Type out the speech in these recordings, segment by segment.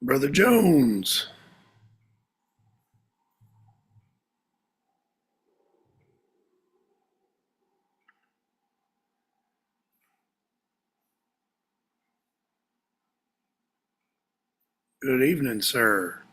Brother Jones. Good evening, sir.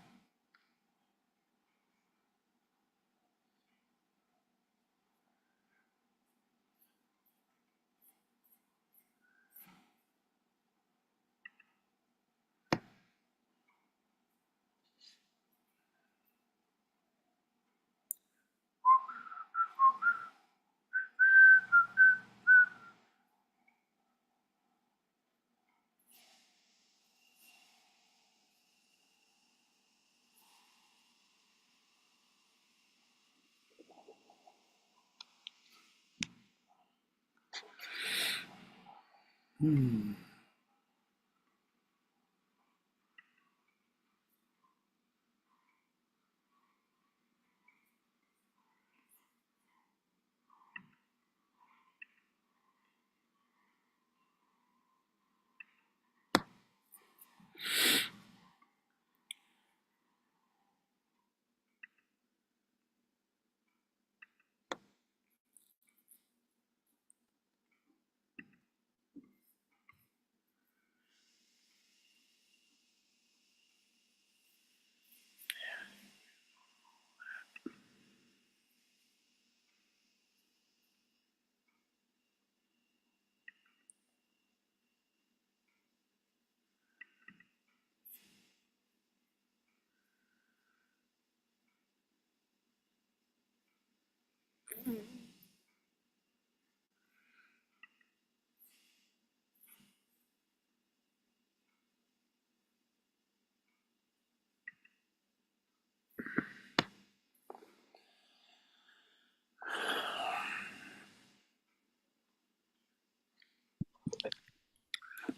Hmm.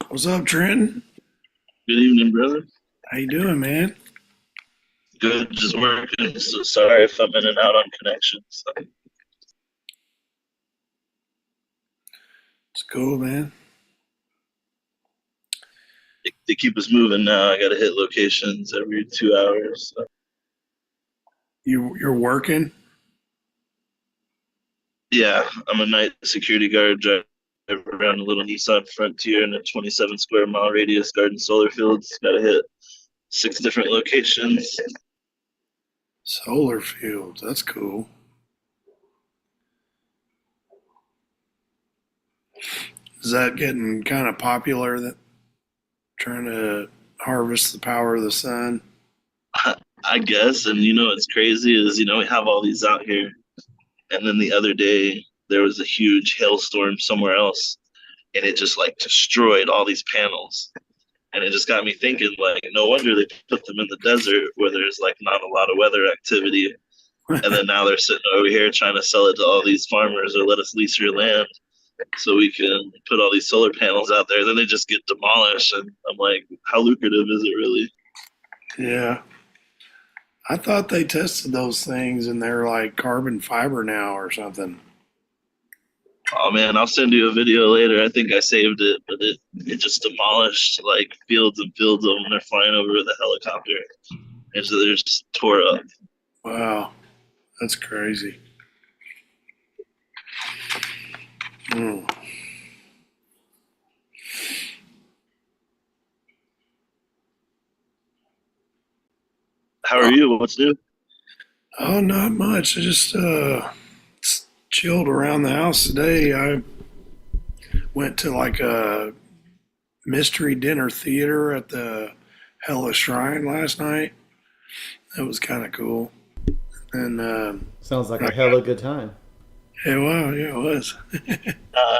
What's up, Trenton? Good evening, brother. How you doing, man? Good, just working. So sorry if I'm in and out on connection. So It's cool, man. they keep us moving now. I got to hit locations every 2 hours. So. You're working? Yeah, I'm a night security guard driving around a little Nissan Frontier in a 27 square mile radius garden solar fields. Got to hit 6 different locations. Solar fields. That's cool. Is that getting kind of popular? That trying to harvest the power of the sun? I guess, and what's crazy is we have all these out here, and then the other day there was a huge hailstorm somewhere else, and it just like destroyed all these panels. And it just got me thinking, like, no wonder they put them in the desert where there's like not a lot of weather activity. And then now they're sitting over here trying to sell it to all these farmers or let us lease your land so we can put all these solar panels out there. Then they just get demolished. And I'm like, how lucrative is it really? Yeah. I thought they tested those things and they're like carbon fiber now or something. Oh man, I'll send you a video later. I think I saved it, but it just demolished like fields and fields of them. They're flying over with a helicopter. And so they're just tore up. Wow. That's crazy. Hmm. How are you? What's new? Oh, not much. I just chilled around the house today. I went to like a mystery dinner theater at the Hella Shrine last night. That was kind of cool. And Sounds like I a got, hella good time. yeah, wow, yeah, it was. Uh,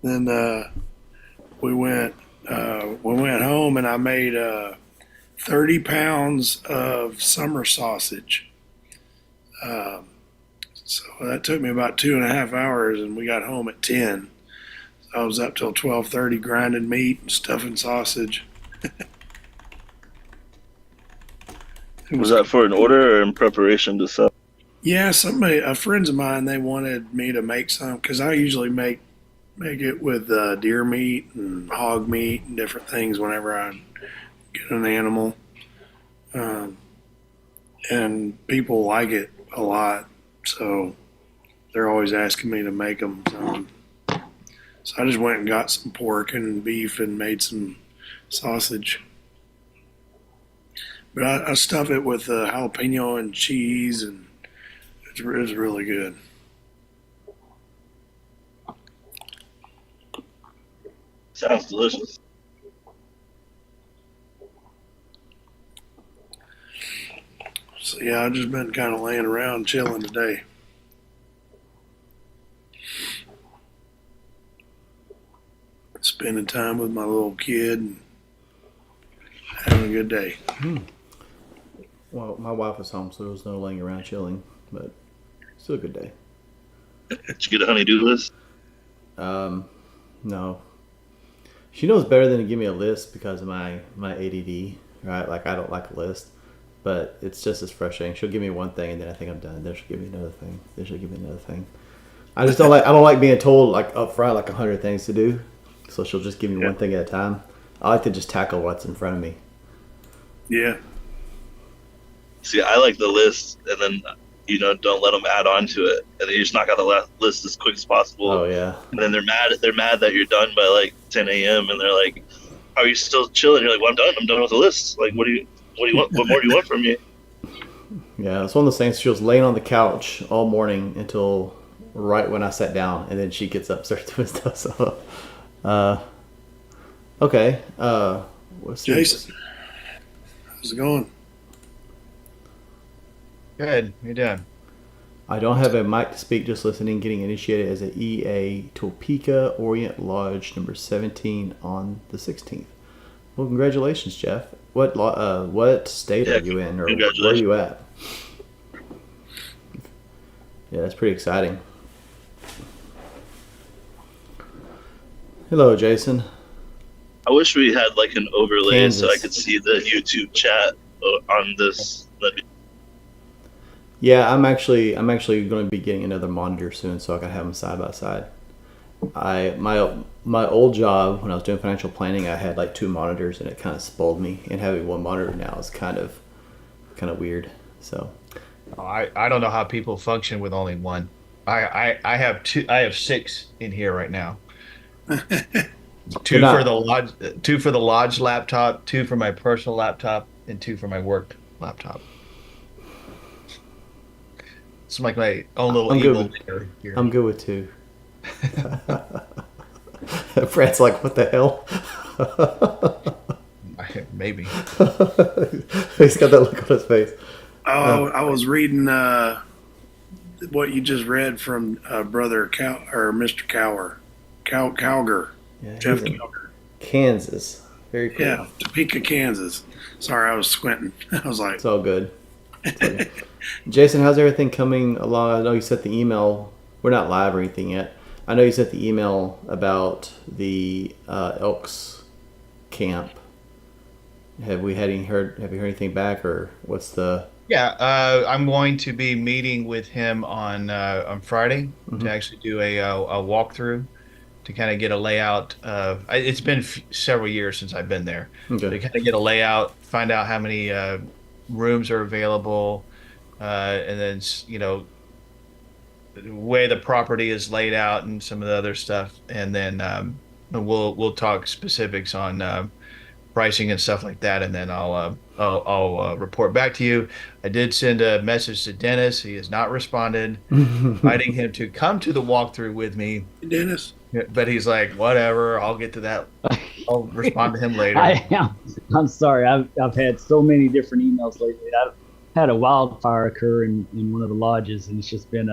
Then we went we went home and I made 30 pounds of summer sausage. Um, so that took me about 2.5 hours, and we got home at 10. I was up till 12:30 grinding meat and stuffing sausage. It was was that cool. for an order or in preparation to sell? Yeah, friends of mine, they wanted me to make some because I usually make it with deer meat and hog meat and different things whenever I get an animal, um, and people like it a lot. So they're always asking me to make them. So I just went and got some pork and beef and made some sausage. But I stuff it with jalapeno and cheese, and it's really good. Sounds delicious. So yeah, I've just been kind of laying around chilling today. Spending time with my little kid and having a good day. Well, my wife was home, so there was no laying around chilling, but still a good day. Did you get a honey-do list? No. She knows better than to give me a list because of my ADD, right? Like, I don't like a list, but it's just as frustrating. She'll give me one thing, and then I think I'm done. Then she'll give me another thing. Then she'll give me another thing. I don't like being told, like, up front, like 100 things to do. So she'll just give me one thing at a time. I like to just tackle what's in front of me. Yeah. See, I like the list, and then don't let them add on to it, and then you just knock out the list as quick as possible. Oh yeah. And then they're mad that you're done by like 10 a.m. and they're like, "Are you still chilling?" You're like, "Well, I'm done. I'm done with the list. Like, what do you want? What more do you want from me?" Yeah, it's one of those things. She was laying on the couch all morning until right when I sat down, and then she gets up, starts doing stuff. So, okay. Jason, how's it going? Good. You're done. I don't have a mic to speak, just listening, getting initiated as a EA Topeka Orient Lodge number 17 on the 16th. Well, congratulations, Jeff. What state are you in, or where are you at? Yeah, that's pretty exciting. Hello, Jason. I wish we had like an overlay Kansas. so I could see the YouTube chat on this. Yeah, I'm actually going to be getting another monitor soon, so I can have them side by side. My old job when I was doing financial planning, I had like 2 monitors, and it kind of spoiled me. And having one monitor now is kind of weird. So I don't know how people function with only one. I have 2. I have 6 in here right now. 2 for the lodge laptop, 2 for my personal laptop, and 2 for my work laptop. It's like my own little evil layer here. I'm good with 2. Fred's like, what the hell? Maybe. He's got that look on his face. Oh, I was reading what you just read from Brother Mr. Cowger. Yeah, Jeff he's in Cowger. Kansas. Very cool. Yeah, Topeka, Kansas. Sorry, I was squinting. I was like, It's all good. Jason, how's everything coming along? I know you sent the email. We're not live or anything yet. I know you sent the email about the Elks camp. Have you heard anything back, or what's the? Yeah, I'm going to be meeting with him on Friday to actually do a walkthrough to kind of get a layout. It's been several years since I've been there. Okay. To kind of get a layout, find out how many rooms are available, and then the way the property is laid out and some of the other stuff, and then we'll talk specifics on pricing and stuff like that, and then I'll report back to you. I did send a message to Dennis. He has not responded, inviting him to come to the walkthrough with me. Dennis. But he's like, whatever. I'll get to that. I'll respond to him later. I'm sorry. I've had so many different emails lately. I've had a wildfire occur in one of the lodges, and it's just been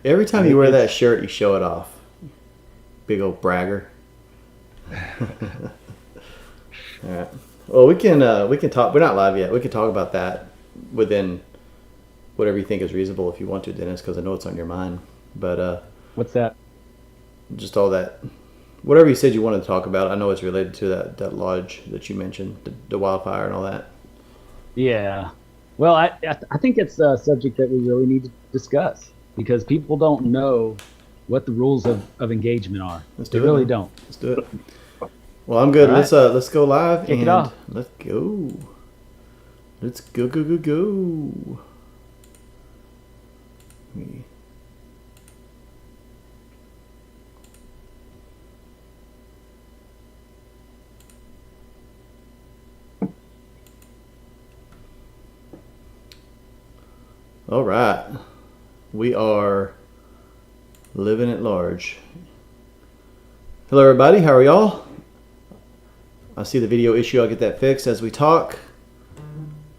Every time you wear that shirt, you show it off. Big old bragger. All right. Well, we can talk. We're not live yet. We can talk about that within whatever you think is reasonable, if you want to, Dennis, because I know it's on your mind. But what's that? Just all that, whatever you said you wanted to talk about. I know it's related to that lodge that you mentioned, the wildfire and all that. Yeah. Well, I think it's a subject that we really need to discuss because people don't know what the rules of engagement are. They really don't. Let's do it. Well, I'm good. All right. Let's go live Kick it and off. let's go. Let's go. Me. All right. We are living at large. Hello, everybody. How are y'all? I see the video issue. I'll get that fixed as we talk.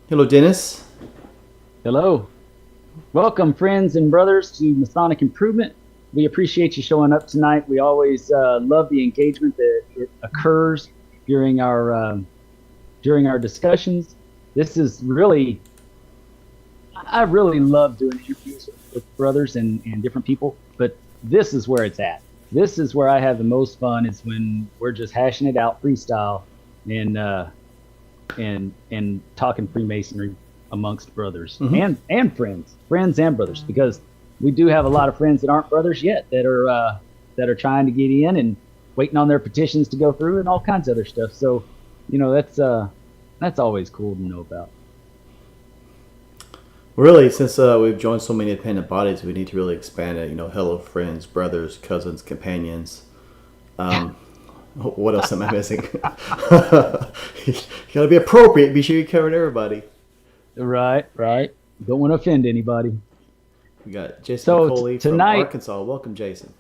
Hello, Dennis. Hello. Welcome, friends and brothers, to Masonic Improvement. We appreciate you showing up tonight. We always love the engagement that it occurs during our discussions. This is really, I really love doing interviews with brothers and different people, but this is where it's at. This is where I have the most fun, is when we're just hashing it out freestyle and talking Freemasonry amongst brothers and friends and brothers, because we do have a lot of friends that aren't brothers yet that are trying to get in and waiting on their petitions to go through and all kinds of other stuff. So, that's always cool to know about. Really, since we've joined so many independent bodies, we need to really expand it. Hello, friends, brothers, cousins, companions. What else am I missing? You gotta be appropriate. Be sure you cover everybody. Right. Don't want to offend anybody. We got Jason So McCauley tonight- from Arkansas. Welcome, Jason.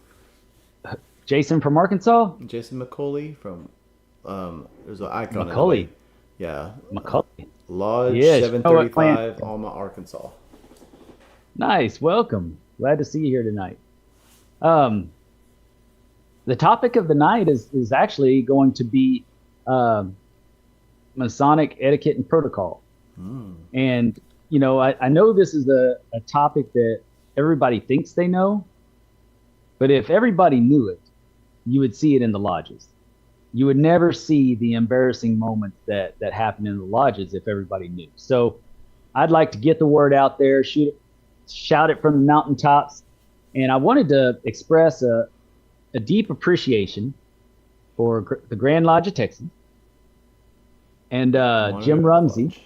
Jason from Arkansas? Jason McCauley from there's an icon. in the McCauley. way. Yeah. McCauley. Lodge Yes, 735, Alma, Arkansas. Nice. Welcome. Glad to see you here tonight. The topic of the night is actually going to be Masonic etiquette and protocol. And, I know this is a topic that everybody thinks they know, but if everybody knew it, you would see it in the lodges. You would never see the embarrassing moments that happen in the lodges if everybody knew. So I'd like to get the word out there, shout it from the mountaintops. And I wanted to express a deep appreciation for the Grand Lodge of Texas and Jim Rumsey.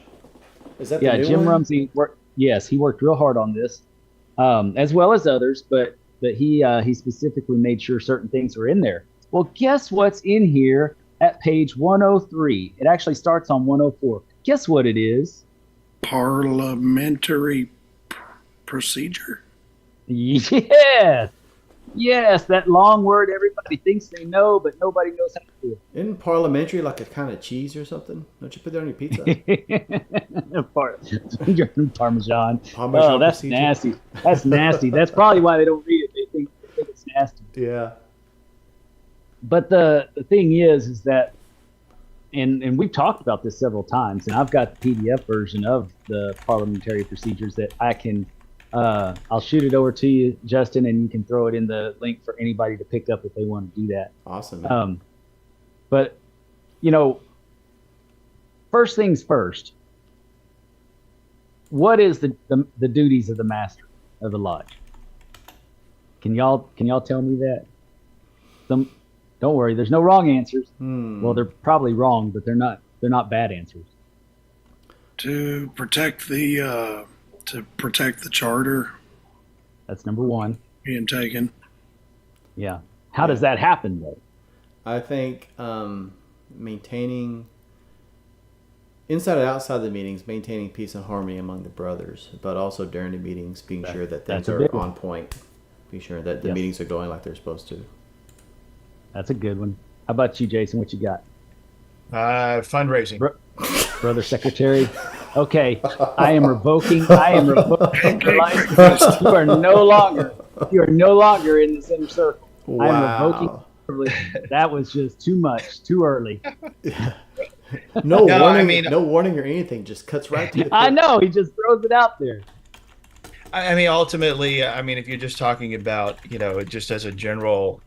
Is that the Yeah, new Jim one? Rumsey worked. Yes, he worked real hard on this, as well as others. But he specifically made sure certain things were in there. Well, guess what's in here at page 103? It actually starts on 104. Guess what it is? Parliamentary procedure. Yes, that long word everybody thinks they know, but nobody knows how to do it. Isn't parliamentary like a kind of cheese or something? Don't you put that on your pizza? Parmesan. Parmesan Oh, that's procedure. nasty. That's nasty. That's probably why they don't read it. They think it's nasty. Yeah. But the thing is that, and we've talked about this several times, and I've got the PDF version of the parliamentary procedures that I can, I'll shoot it over to you, Justin, and you can throw it in the link for anybody to pick up if they want to do that. Awesome. Man. But, first things first, what is the duties of the master of the lodge? Can y'all tell me that? Don't worry, there's no wrong answers. Well, they're probably wrong, but they're not bad answers. To protect the charter That's number one. being taken. Yeah. How does that happen, though? I think maintaining inside and outside the meetings, maintaining peace and harmony among the brothers, but also during the meetings, being sure that things that's a are big one. on point, be sure that the Yes. meetings are going like they're supposed to. That's a good one. How about you, Jason? What you got? Fundraising. Brother Secretary? Okay, I am revoking your license. You are no longer in the center circle. I am revoking your privilege. That was just too much, too early. No No, warning. I mean- no warning or anything. Just cuts right to the. I know, he just throws it out there. I mean, ultimately, if you're just talking about, just as a general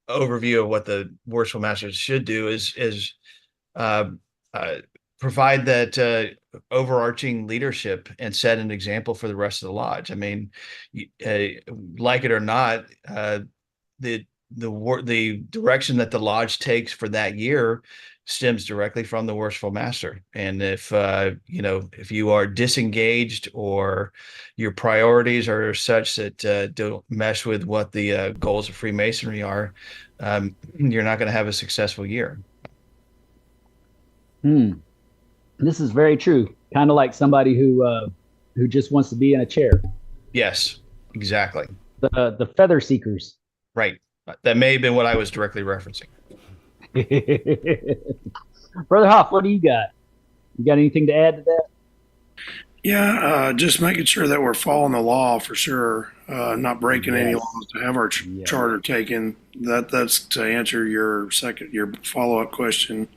overview of what the worshipful masters should do is provide that overarching leadership and set an example for the rest of the lodge. I mean, like it or not, the the direction that the lodge takes for that year stems directly from the worshipful master. And if if you are disengaged or your priorities are such that don't mesh with what the goals of Freemasonry are, you're not going to have a successful year. Hmm. This is very true. Kind of like somebody who just wants to be in a chair. Yes, exactly. The feather seekers. Right. That may have been what I was directly referencing. Brother Hoff, what do you got? You got anything to add to that? Yeah, just making sure that we're following the law for sure, not breaking any Yes. laws to have our Yeah. charter taken. That's to answer your follow up question.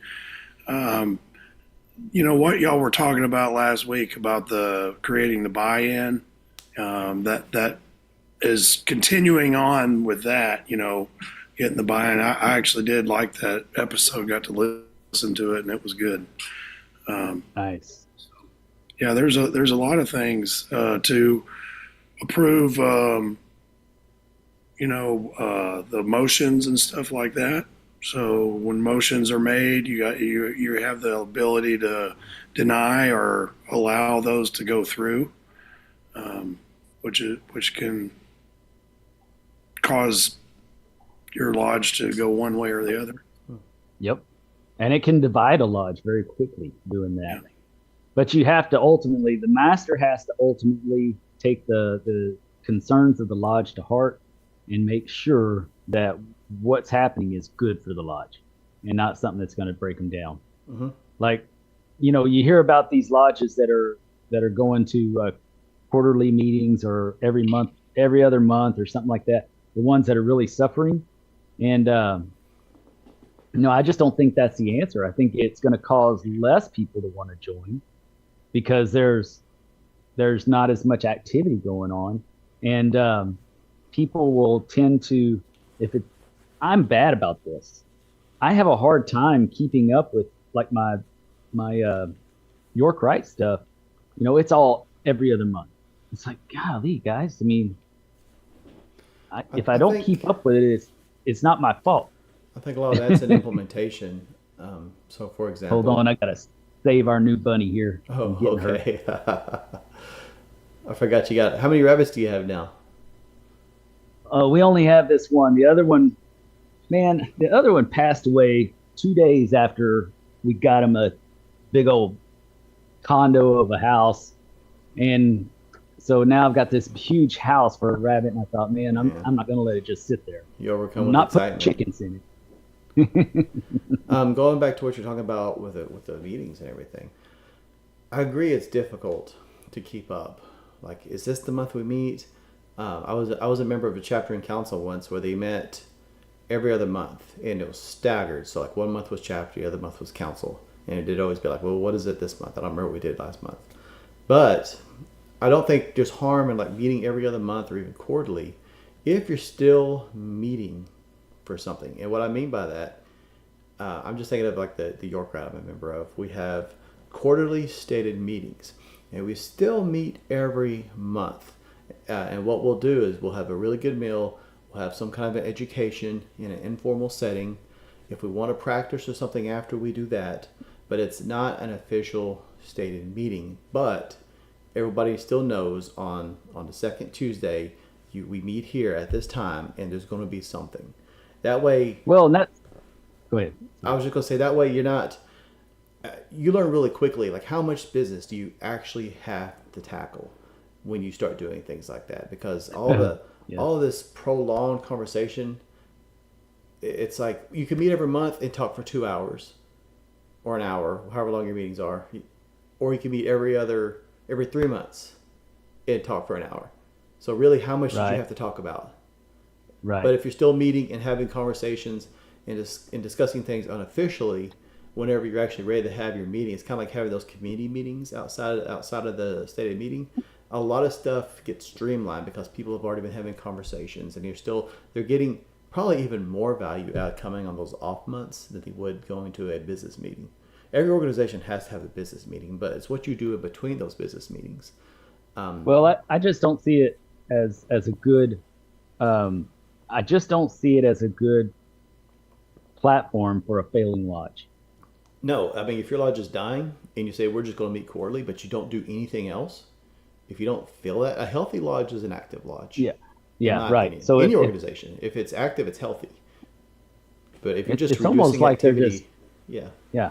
You know what y'all were talking about last week about the creating the buy-in. That is continuing on with that. You know, getting the buy-in. I actually did like that episode. Got to listen to it, and it was good. Nice. Yeah, there's a lot of things to approve. The motions and stuff like that. So when motions are made, you have the ability to deny or allow those to go through, which can cause your lodge to go one way or the other. Yep. And it can divide a lodge very quickly doing that. Yeah. But you have to ultimately, the master has to ultimately take the concerns of the lodge to heart and make sure that what's happening is good for the lodge and not something that's going to break them down. Mm-hmm. Like, you hear about these lodges that are going to quarterly meetings or every other month or something like that. The ones that are really suffering. And, I just don't think that's the answer. I think it's going to cause less people to want to join because there's not as much activity going on. And people will tend to, I'm bad about this. I have a hard time keeping up with like my York Rite stuff. It's all every other month. It's like, golly, guys. I mean, if I don't think, keep up with it, it's not my fault. I think a lot of that's an implementation. So, for example, Hold on, I gotta save our new bunny here. Oh, I'm getting her. okay. I forgot you got. How many rabbits do you have now? We only have this one. The other one passed away 2 days after we got him a big old condo of a house, and so now I've got this huge house for a rabbit. And I thought, man, I'm not gonna let it just sit there. You overcome I'm with not putting excitement. chickens in it. Going back to what you're talking about with the meetings and everything, I agree it's difficult to keep up. Like, is this the month we meet? I was a member of a chapter in council once where they met every other month, and it was staggered. So like 1 month was chapter, the other month was council, and it did always be like, well, what is it this month? I don't remember what we did last month, but I don't think there's harm in like meeting every other month or even quarterly if you're still meeting for something. And what I mean by that, I'm just thinking of like the York Rite I'm a member of. We have quarterly stated meetings, and we still meet every month. And what we'll do is we'll have a really good meal. We'll have some kind of an education in an informal setting. If we want to practice or something after, we do that. But it's not an official stated meeting. But everybody still knows on the second Tuesday, we meet here at this time, and there's going to be something. That way. Well, go ahead. I was just going to say, that way you're not. You learn really quickly, like how much business do you actually have to tackle when you start doing things like that, because all of this prolonged conversation, it's like you can meet every month and talk for 2 hours or an hour, however long your meetings are, or you can meet every 3 months and talk for an hour. So really, how much did you have to talk about? Right. But if you're still meeting and having conversations and discussing things unofficially, whenever you're actually ready to have your meeting, it's kind of like having those community meetings outside of the stated meeting. A lot of stuff gets streamlined because people have already been having conversations, and they're getting probably even more value out of coming on those off months than they would going to a business meeting. Every organization has to have a business meeting, but it's what you do in between those business meetings. Well, I just don't see it as a good I just don't see it as a good platform for a failing lodge. No, I mean, if your lodge is dying and you say we're just going to meet quarterly, but you don't do anything else, if you don't feel that, a healthy lodge is an active lodge, Yeah. in Yeah, my right. opinion. So Any if organization, if it's active, it's healthy. But if you're it, just it's almost reducing like they're just, activity, yeah. yeah,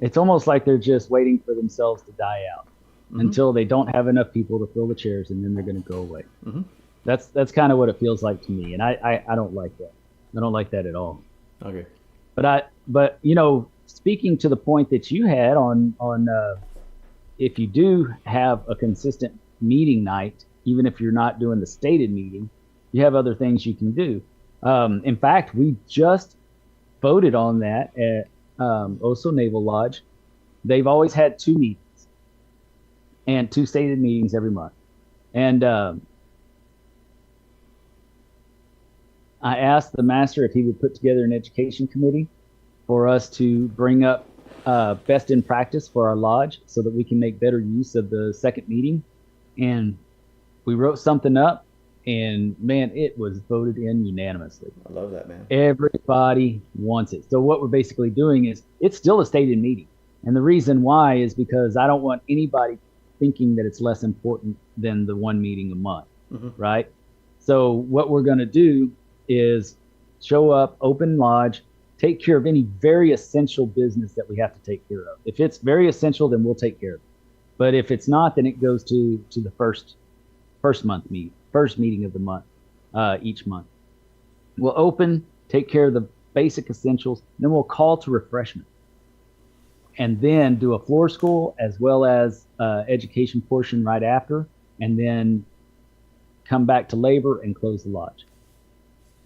it's almost like they're just waiting for themselves to die out Mm-hmm. until they don't have enough people to fill the chairs, and then they're going to go away. Mm-hmm. That's kind of what it feels like to me, and I don't like that. I don't like that at all. Okay. But speaking to the point that you had on if you do have a consistent meeting night, even if you're not doing the stated meeting, you have other things you can do. In fact, we just voted on that at Oso Naval Lodge. They've always had 2 meetings and 2 stated meetings every month. And I asked the master if he would put together an education committee for us to bring up best in practice for our lodge so that we can make better use of the second meeting. And we wrote something up, and man, it was voted in unanimously. I love that, man. Everybody wants it. So what we're basically doing is it's still a stated meeting. And the reason why is because I don't want anybody thinking that it's less important than the 1 meeting a month, right? So what we're going to do is show up, open lodge, take care of any very essential business that we have to take care of. If it's very essential, then we'll take care of it. But if it's not, then it goes to the first meeting of the month, each month. We'll open, take care of the basic essentials, then we'll call to refreshment, and then do a floor school as well as education portion right after, and then come back to labor and close the lodge.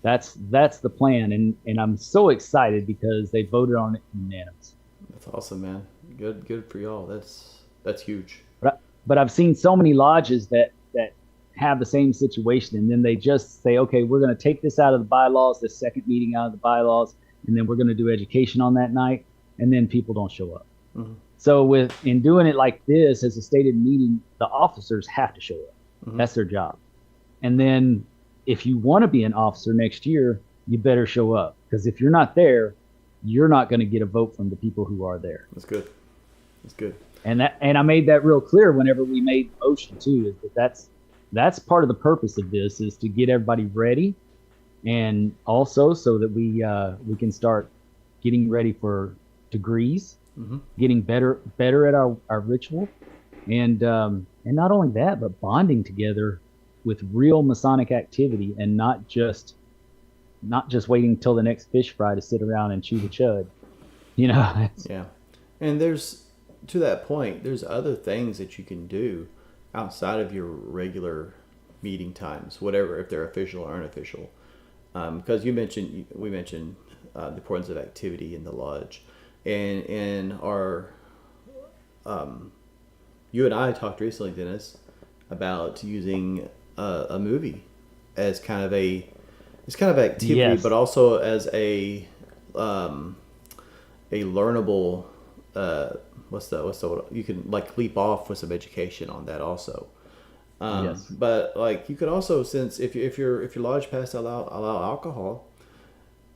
That's the plan, and I'm so excited because they voted on it unanimous. That's awesome, man. Good for y'all. That's huge. But I've seen so many lodges that have the same situation, and then they just say, okay, we're going to take this out of the bylaws, this second meeting out of the bylaws, and then we're going to do education on that night, and then people don't show up. So in doing it like this as a stated meeting, the officers have to show up. That's their job. And then if you want to be an officer next year, you better show up, because if you're not there, you're not going to get a vote from the people who are there. That's good. That's good. And I made that real clear whenever we made the motion too, is that's part of the purpose of this, is to get everybody ready, and also so that we can start getting ready for degrees, getting better at our ritual, and not only that, but bonding together with real Masonic activity, and not just waiting till the next fish fry to sit around and chew the chud. Yeah. And to that point, there's other things that you can do outside of your regular meeting times, whatever, if they're official or unofficial. Because we mentioned the importance of activity in the lodge, and our you and I talked recently, Dennis, about using a movie as kind of activity, Yes. but also as a learnable. What's the you can like leap off with some education on that also. Yes. But like you could also, since if your lodge passed allow alcohol,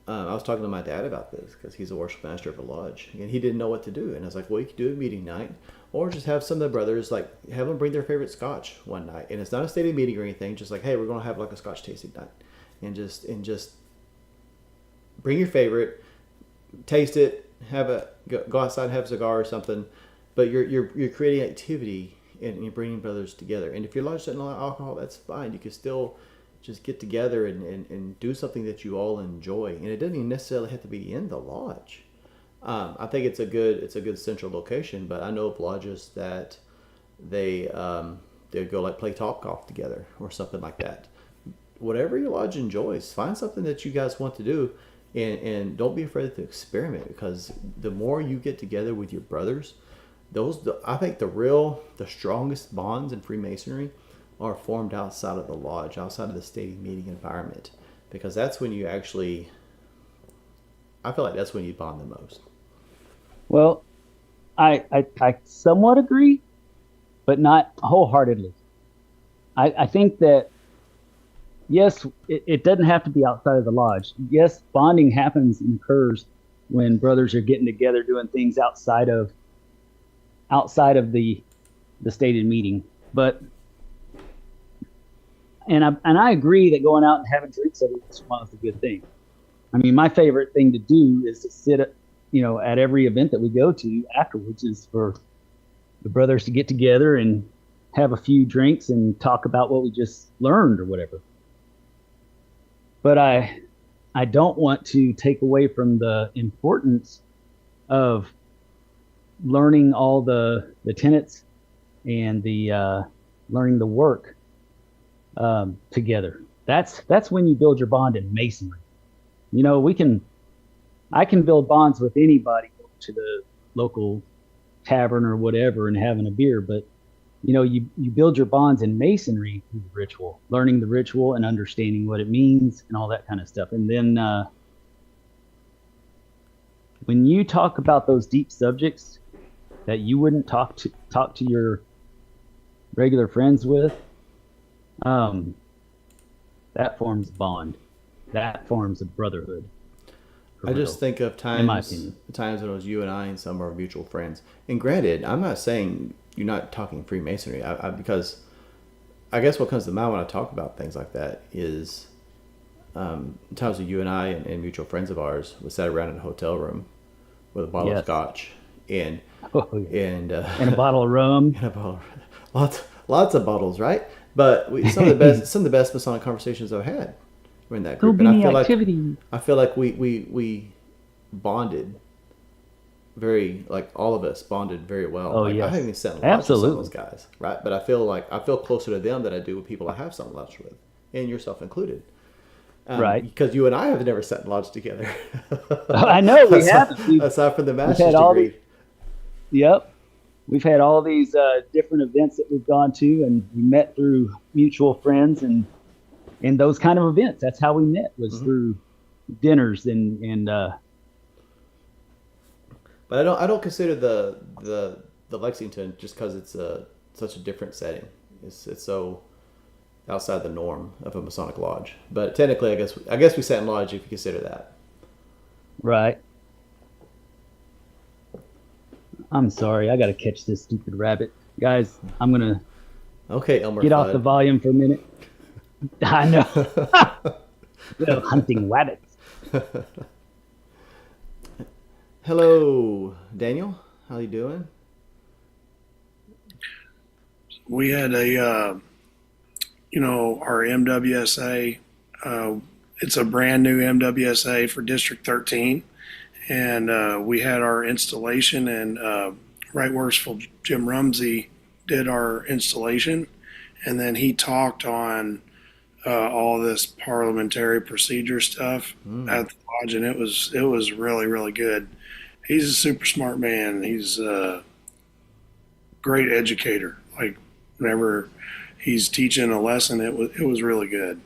I was talking to my dad about this because he's a worship master of a lodge, and he didn't know what to do. And I was like, well, you could do a meeting night, or just have some of the brothers, like, have them bring their favorite scotch one night. And it's not a stated meeting or anything, just like, hey, we're going to have like a scotch tasting night, and just bring your favorite, taste it, go outside and have a cigar or something. But you're creating activity, and you're bringing brothers together. And if your lodge doesn't allow alcohol, that's fine. You can still just get together and do something that you all enjoy, and it doesn't even necessarily have to be in the lodge. I think it's a good central location, but I know of lodges that they go like play top golf together or something like that. Whatever your lodge enjoys, find something that you guys want to do, and don't be afraid to experiment, because the more you get together with your brothers, I think the strongest bonds in Freemasonry are formed outside of the lodge, outside of the stated meeting environment, because that's when I feel like that's when you bond the most. Well, I somewhat agree, but not wholeheartedly. I think that yes, it doesn't have to be outside of the lodge. Yes, bonding happens and occurs when brothers are getting together doing things outside of the stated meeting. But and I agree that going out and having drinks every once in a while is a good thing. I mean, my favorite thing to do is to sit at every event that we go to afterwards is for the brothers to get together and have a few drinks and talk about what we just learned or whatever. But I don't want to take away from the importance of learning all the tenets and the learning the work together. That's when you build your bond in masonry. I can build bonds with anybody going to the local tavern or whatever and having a beer, but you build your bonds in masonry through the ritual, learning the ritual and understanding what it means and all that kind of stuff. And then when you talk about those deep subjects that you wouldn't talk to your regular friends with, that forms a bond. That forms a brotherhood. I just think of in my times opinion. when it was you and I and some of our mutual friends. And granted, I'm not saying you're not talking Freemasonry, because I guess what comes to mind when I talk about things like that is times when you and I and mutual friends of ours would sit around in a hotel room with a bottle of Yes. scotch and Oh, yeah. and And a bottle of rum. and a bottle, lots of bottles, right? But some of the best Masonic conversations I've had were in that Go group, and activity. I feel like we bonded very, like, all of us bonded very well. Oh, like, yes. I haven't even sat in lunch with some of Absolutely. those guys, right? But I feel closer to them than I do with people I have sat in lunch with, and yourself included. Right. Because you and I have never sat in lodge together. I know we haven't. Aside from the master's had all degree. Yep. We've had all these different events that we've gone to, and we met through mutual friends and those kind of events. That's how we met, was through dinners and But I don't consider the Lexington, just because it's such a different setting. It's so outside the norm of a Masonic lodge. But technically, I guess we sat in lodge if you consider that. right. I'm sorry, I got to catch this stupid rabbit, guys. I'm gonna Okay, Elmer get off Fudd. the volume for a minute. I know. Little hunting rabbits. Hello, Daniel. How you doing? We had our MWSA. It's a brand new MWSA for District 13. And we had our installation, and Right Worshipful Jim Rumsey did our installation. And then he talked on all this parliamentary procedure stuff at the lodge, and it was really, really good. He's a super smart man. He's a great educator. Like, whenever he's teaching a lesson, it was really good.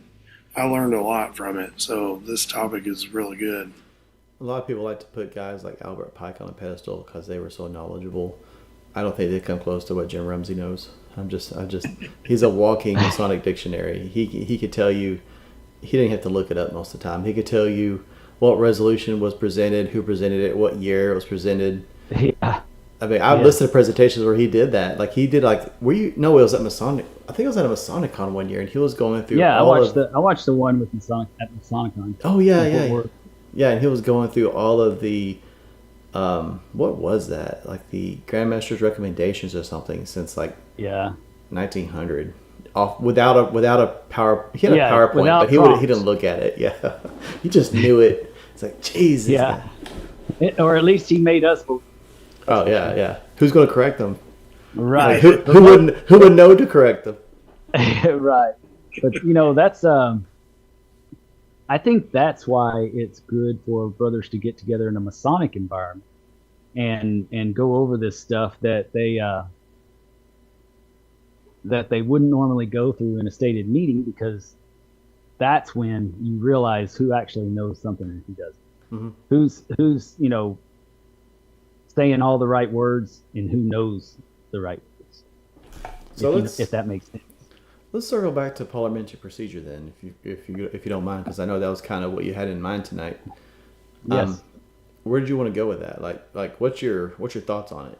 I learned a lot from it. So this topic is really good. A lot of people like to put guys like Albert Pike on a pedestal because they were so knowledgeable. I don't think they come close to what Jim Rumsey knows. He's a walking Masonic dictionary. He could tell you, he didn't have to look it up most of the time. He could tell you what resolution was presented, who presented it, what year it was presented. Yeah. I mean, I've listened to presentations where he did that. Like, he did, like, it was at Masonic. I think it was at a Masonic Con one year, and he was going through. Yeah, I watched the one with Masonic at Masonicon. Oh yeah. Yeah, and he was going through all of the, what was that? Like the Grandmaster's recommendations or something since like 1900, off without a power. He had a PowerPoint, but he didn't look at it. Yeah, he just knew it. It's like, Jesus. Yeah, or at least he made us. Oh yeah. Who's going to correct them? Right. Who would know to correct them? Right, but that's I think that's why it's good for brothers to get together in a Masonic environment and go over this stuff that they wouldn't normally go through in a stated meeting, because that's when you realize who actually knows something and who doesn't. Mm-hmm. Who's saying all the right words and who knows the right words. So if that makes sense. Let's circle back to parliamentary procedure then, if you don't mind, because I know that was kind of what you had in mind tonight. Yes. Where did you want to go with that? Like what's your thoughts on it?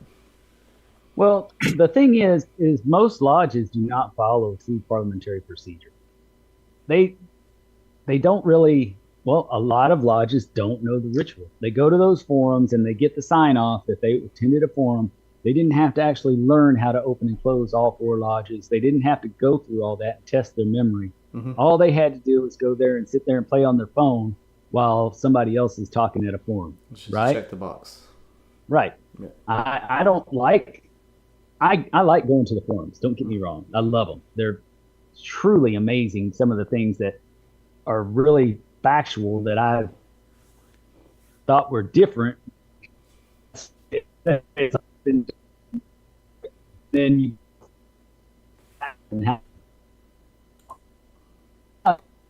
Well, the thing is most lodges do not follow true parliamentary procedure. They they don't really. Well, a lot of lodges don't know the ritual. They go to those forums and they get the sign off that they attended a forum. They didn't have to actually learn how to open and close all 4 lodges. They didn't have to go through all that and test their memory. Mm-hmm. All they had to do was go there and sit there and play on their phone while somebody else is talking at a forum. Just right? check the box. Right. Yeah. I don't like. I like going to the forums. Don't get me wrong. I love them. They're truly amazing. Some of the things that are really factual that I thought were different. Then you.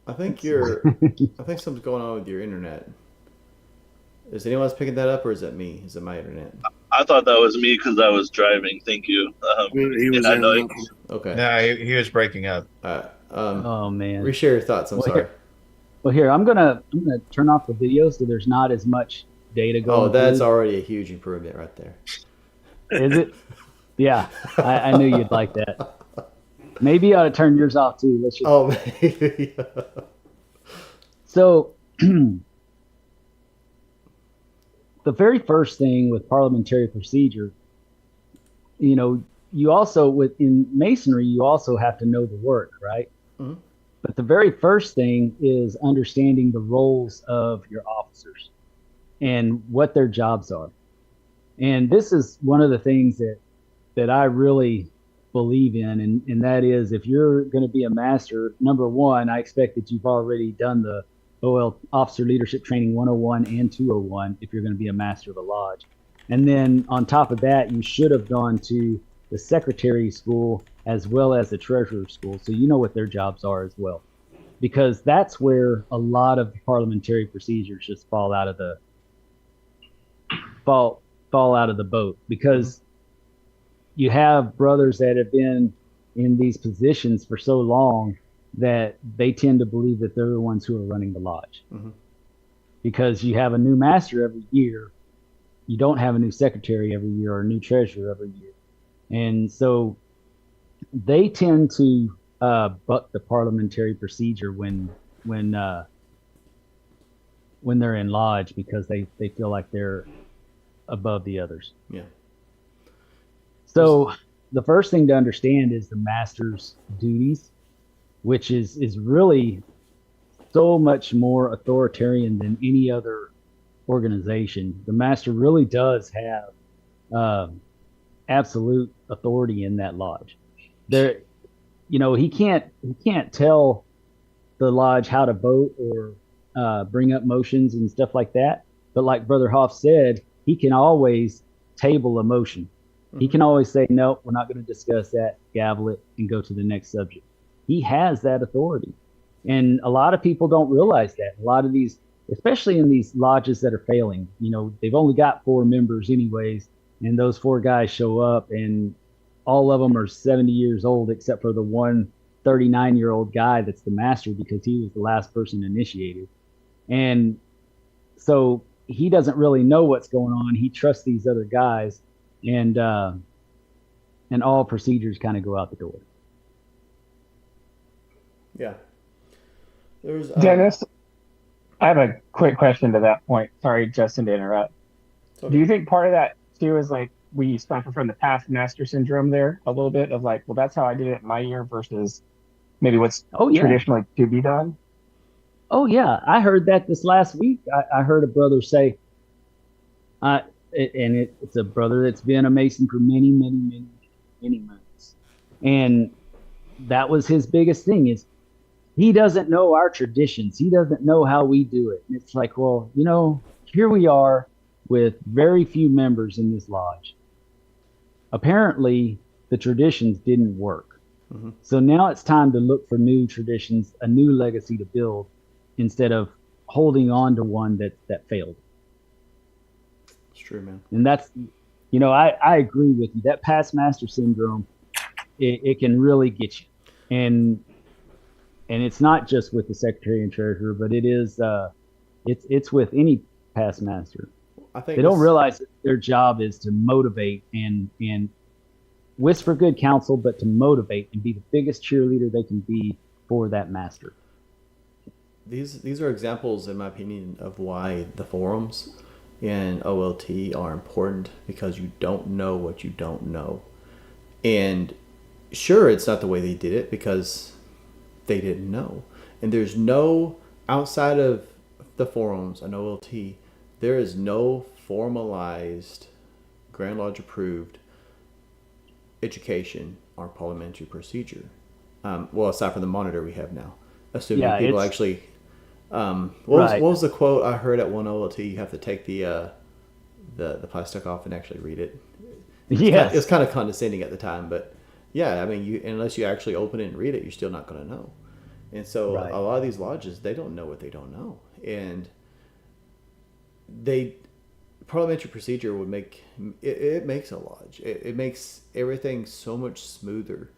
I think something's going on with your internet. Is anyone else picking that up, or is that me? Is it my internet? I thought that was me because I was driving. Thank you. He was I know Okay. No, he was breaking up. Oh man. Reshare your thoughts. I'm sorry. Here I'm gonna turn off the video so there's not as much data going. Oh, that's through. already a huge improvement right there. Is it? Yeah, I knew you'd like that. Maybe you ought to turn yours off too. Let's just... maybe. So, the very first thing with parliamentary procedure, you also in Masonry, you also have to know the work, right? Mm-hmm. But the very first thing is understanding the roles of your officers and what their jobs are. And this is one of the things that I really believe in, and that is, if you're going to be a master, number one, I expect that you've already done the OL Officer Leadership Training 101 and 201 if you're going to be a master of the lodge. And then on top of that, you should have gone to the secretary school as well as the treasurer school, so you know what their jobs are as well. Because that's where a lot of the parliamentary procedures just fall out of the boat, because you have brothers that have been in these positions for so long that they tend to believe that they're the ones who are running the lodge. Mm-hmm. Because you have a new master every year, you don't have a new secretary every year or a new treasurer every year. And so they tend to buck the parliamentary procedure when they're in lodge, because they feel like they're above the others. Yeah. So the first thing to understand is the master's duties, which is really so much more authoritarian than any other organization. The master really does have absolute authority in that lodge. There, he can't tell the lodge how to vote or bring up motions and stuff like that. But like Brother Hoff said, he can always table a motion. He can always say, no, we're not going to discuss that, gavel it, and go to the next subject. He has that authority. And a lot of people don't realize that. A lot of these, especially in these lodges that are failing, they've only got 4 members anyways, and those 4 guys show up, and all of them are 70 years old, except for the one 39-year-old guy that's the master, because he was the last person initiated. And so he doesn't really know what's going on. He trusts these other guys, and all procedures kind of go out the door. Yeah. There's Dennis, I have a quick question to that point. Sorry, Justin, to interrupt. Okay. Do you think part of that too is like we suffer from the past master syndrome there a little bit of like, well, that's how I did it in my year versus maybe what's traditionally to be done? Oh yeah, I heard that this last week. I heard a brother say, it's a brother that's been a Mason for many months, and that was his biggest thing, is he doesn't know our traditions. He doesn't know how we do it. And it's like, well, here we are with very few members in this lodge. Apparently, the traditions didn't work. Mm-hmm. So now it's time to look for new traditions, a new legacy to build, instead of holding on to one that failed. It's true, man. And that's, I agree with you. That past master syndrome, it can really get you. and it's not just with the secretary and treasurer, but it is it's with any past master. I think they don't realize that their job is to motivate and whisper good counsel, but to motivate and be the biggest cheerleader they can be for that master. These are examples, in my opinion, of why the forums and OLT are important, because you don't know what you don't know. And sure, it's not the way they did it because they didn't know. And there's no, outside of the forums and OLT, there is no formalized Grand Lodge approved education or parliamentary procedure. Well, aside from the monitor we have now, assuming people actually. What was the quote I heard at one OLT? You have to take the plastic off and actually read it. It's kind of condescending at the time, but yeah, I mean, unless you actually open it and read it, you're still not going to know. And so a lot of these lodges, they don't know what they don't know, and parliamentary procedure would make it makes a lodge. It makes everything so much smoother.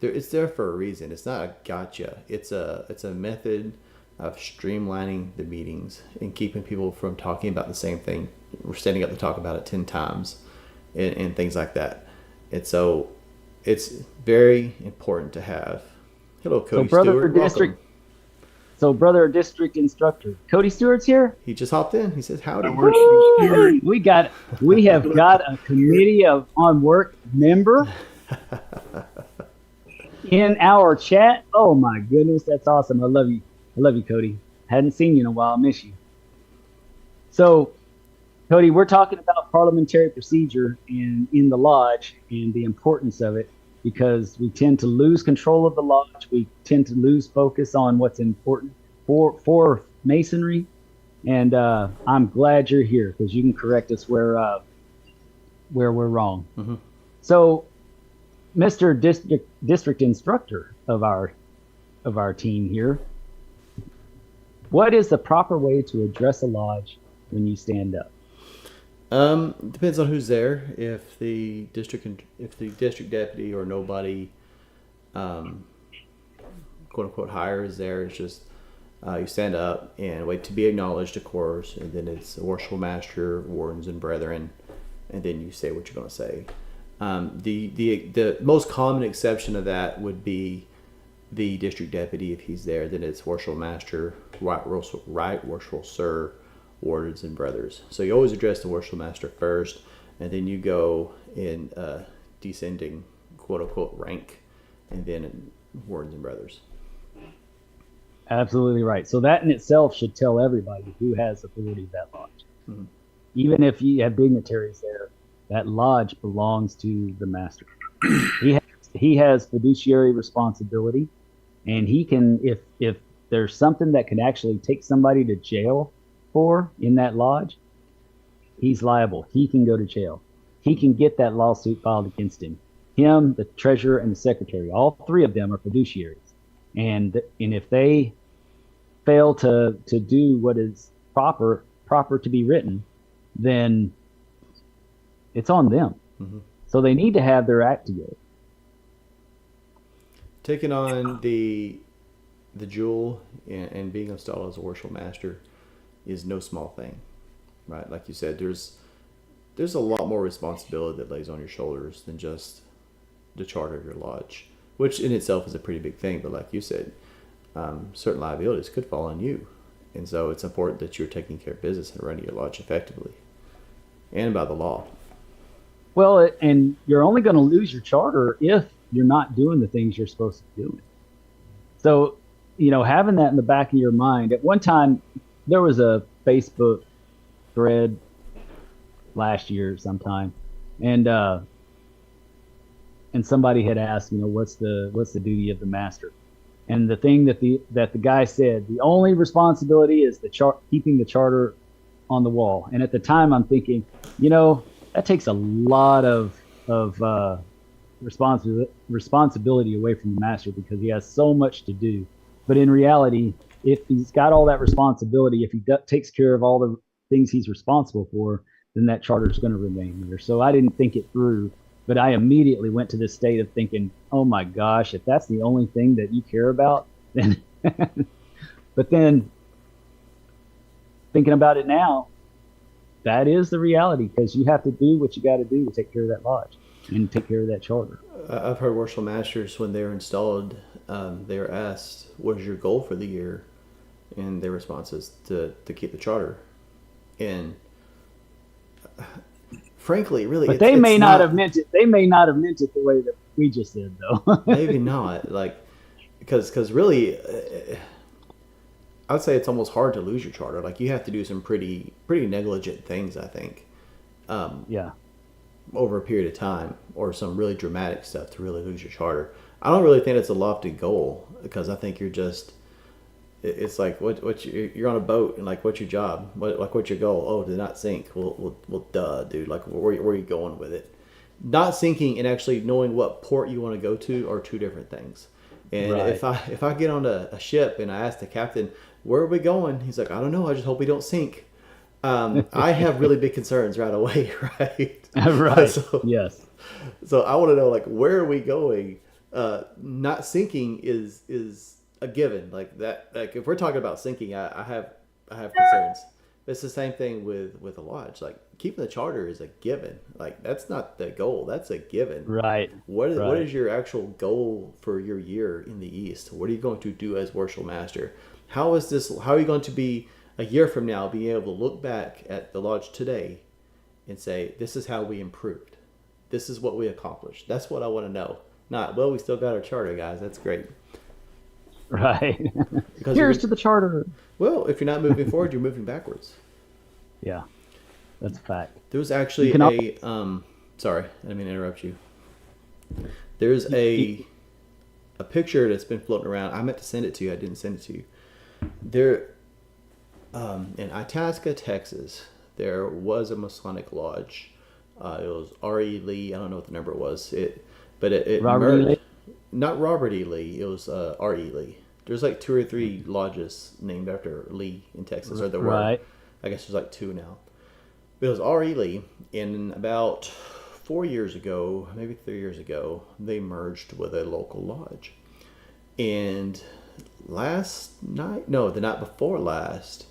It's there for a reason. It's not a gotcha. It's a method of streamlining the meetings and keeping people from talking about the same thing. We're standing up to talk about it 10 times and things like that. And so it's very important to have. Hello, Cody Stewart. Brother district instructor Cody Stewart's here. He just hopped in. He says, howdy. We have got a committee on work member in our chat. Oh my goodness, that's awesome. I love you, Cody. Hadn't seen you in a while. I miss you. So, Cody, we're talking about parliamentary procedure in the lodge and the importance of it, because we tend to lose control of the lodge. We tend to lose focus on what's important for Masonry. And I'm glad you're here, because you can correct us where we're wrong. Mm-hmm. So, Mr. District Instructor of our team here, what is the proper way to address a lodge when you stand up? Depends on who's there. If the district deputy or nobody, quote unquote, hire is there, it's just you stand up and wait to be acknowledged, of course, and then it's worshipful master, wardens, and brethren, and then you say what you're going to say. The most common exception of that would be the district deputy. If he's there, then it's worshipful master, right worshipful sir, wardens, and brothers. So you always address the worshipful master first, and then you go in descending, quote unquote, rank, and then wardens and brothers. Absolutely right. So that in itself should tell everybody who has authority of that lodge. Mm-hmm. Even if you have dignitaries there, that lodge belongs to the master. He has fiduciary responsibility, and he can, if there's something that could actually take somebody to jail for in that lodge, he's liable. He can go to jail. He can get that lawsuit filed against him. Him, the treasurer, and the secretary, all three of them are fiduciaries. And if they fail to do what is proper to be written, then it's on them. Mm-hmm. So they need to have their act together. Taking on the jewel and being installed as a worshipful master is no small thing, right? Like you said, there's a lot more responsibility that lays on your shoulders than just the charter of your lodge, which in itself is a pretty big thing. But like you said, certain liabilities could fall on you, and so it's important that you're taking care of business and running your lodge effectively and by the law. Well, and you're only going to lose your charter if you're not doing the things you're supposed to be doing. So, having that in the back of your mind. At one time, there was a Facebook thread last year sometime, and somebody had asked, what's the duty of the master? And the thing that the guy said, the only responsibility is keeping the charter on the wall. And at the time, I'm thinking, that takes a lot of responsibility away from the master, because he has so much to do. But in reality, if he's got all that responsibility, if he takes care of all the things he's responsible for, then that charter is going to remain there. So I didn't think it through But I immediately went to this state of thinking, oh my gosh, if that's the only thing that you care about, then, but then thinking about it now, that is the reality, because you have to do what you got to do to take care of that lodge and take care of that charter. I've heard worshipful masters, when they're installed, they were asked, what is your goal for the year? And their response is to keep the charter. And frankly, really, but they may not have meant it. They may not have meant it the way that we just did, though. Maybe not. Like, because really, I would say it's almost hard to lose your charter. Like, you have to do some pretty negligent things, I think. Yeah. Over a period of time, or some really dramatic stuff to really lose your charter. I don't really think it's a lofty goal, because I think you're just. It's like you're on a boat, and like, what's your job? What's your goal? Oh, to not sink. Well, duh, dude. Like, where are you going with it? Not sinking and actually knowing what port you want to go to are two different things. And if I get on a ship and I ask the captain, where are we going? He's like, I don't know. I just hope we don't sink. I have really big concerns right away, right? Right. So, yes. So I want to know, like, where are we going? Not sinking is a given. Like that. Like, if we're talking about sinking, I have concerns. It's the same thing with a lodge. Like, keeping the charter is a given. Like, that's not the goal. That's a given. Right. What is your actual goal for your year in the East? What are you going to do as worshipful master? How are you going to be a year from now, being able to look back at the lodge today and say, this is how we improved. This is what we accomplished. That's what I want to know. Not, well, we still got our charter, guys. That's great. Right. Here's to the charter. Well, if you're not moving forward, you're moving backwards. Yeah, that's a fact. There was actually sorry, I didn't mean to interrupt you. There's a picture that's been floating around. I meant to send it to you. I didn't send it to you. There, in Itasca, Texas, there was a Masonic lodge. It was R.E. Lee. I don't know what the number was. But Robert E. Lee? Not Robert E. Lee. It was R.E. Lee. There's like 2 or 3 lodges named after Lee in Texas, or there were. Right. I guess there's like 2 now. But it was R.E. Lee, and about 4 years ago, maybe 3 years ago, they merged with a local lodge. And the night before last,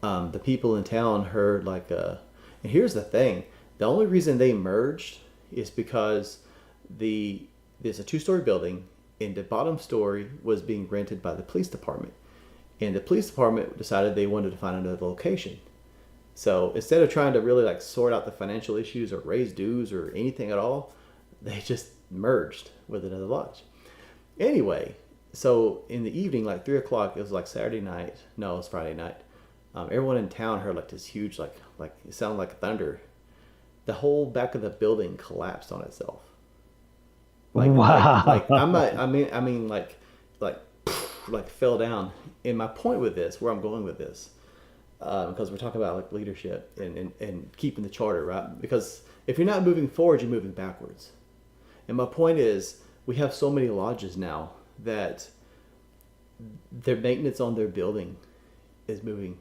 the people in town heard and here's the thing, the only reason they merged is because there's a 2-story building, and the bottom story was being rented by the police department. And the police department decided they wanted to find another location. So instead of trying to really like sort out the financial issues or raise dues or anything at all, they just merged with another lodge. Anyway, so in the evening, like 3 o'clock, it was like Saturday night. No, it was Friday night. Everyone in town heard like this huge, like it sounded like thunder. The whole back of the building collapsed on itself. Wow. Like fell down. And my point with this, where I'm going with this, because we're talking about like leadership and keeping the charter, right? Because if you're not moving forward, you're moving backwards. And my point is, we have so many lodges now that their maintenance on their building is moving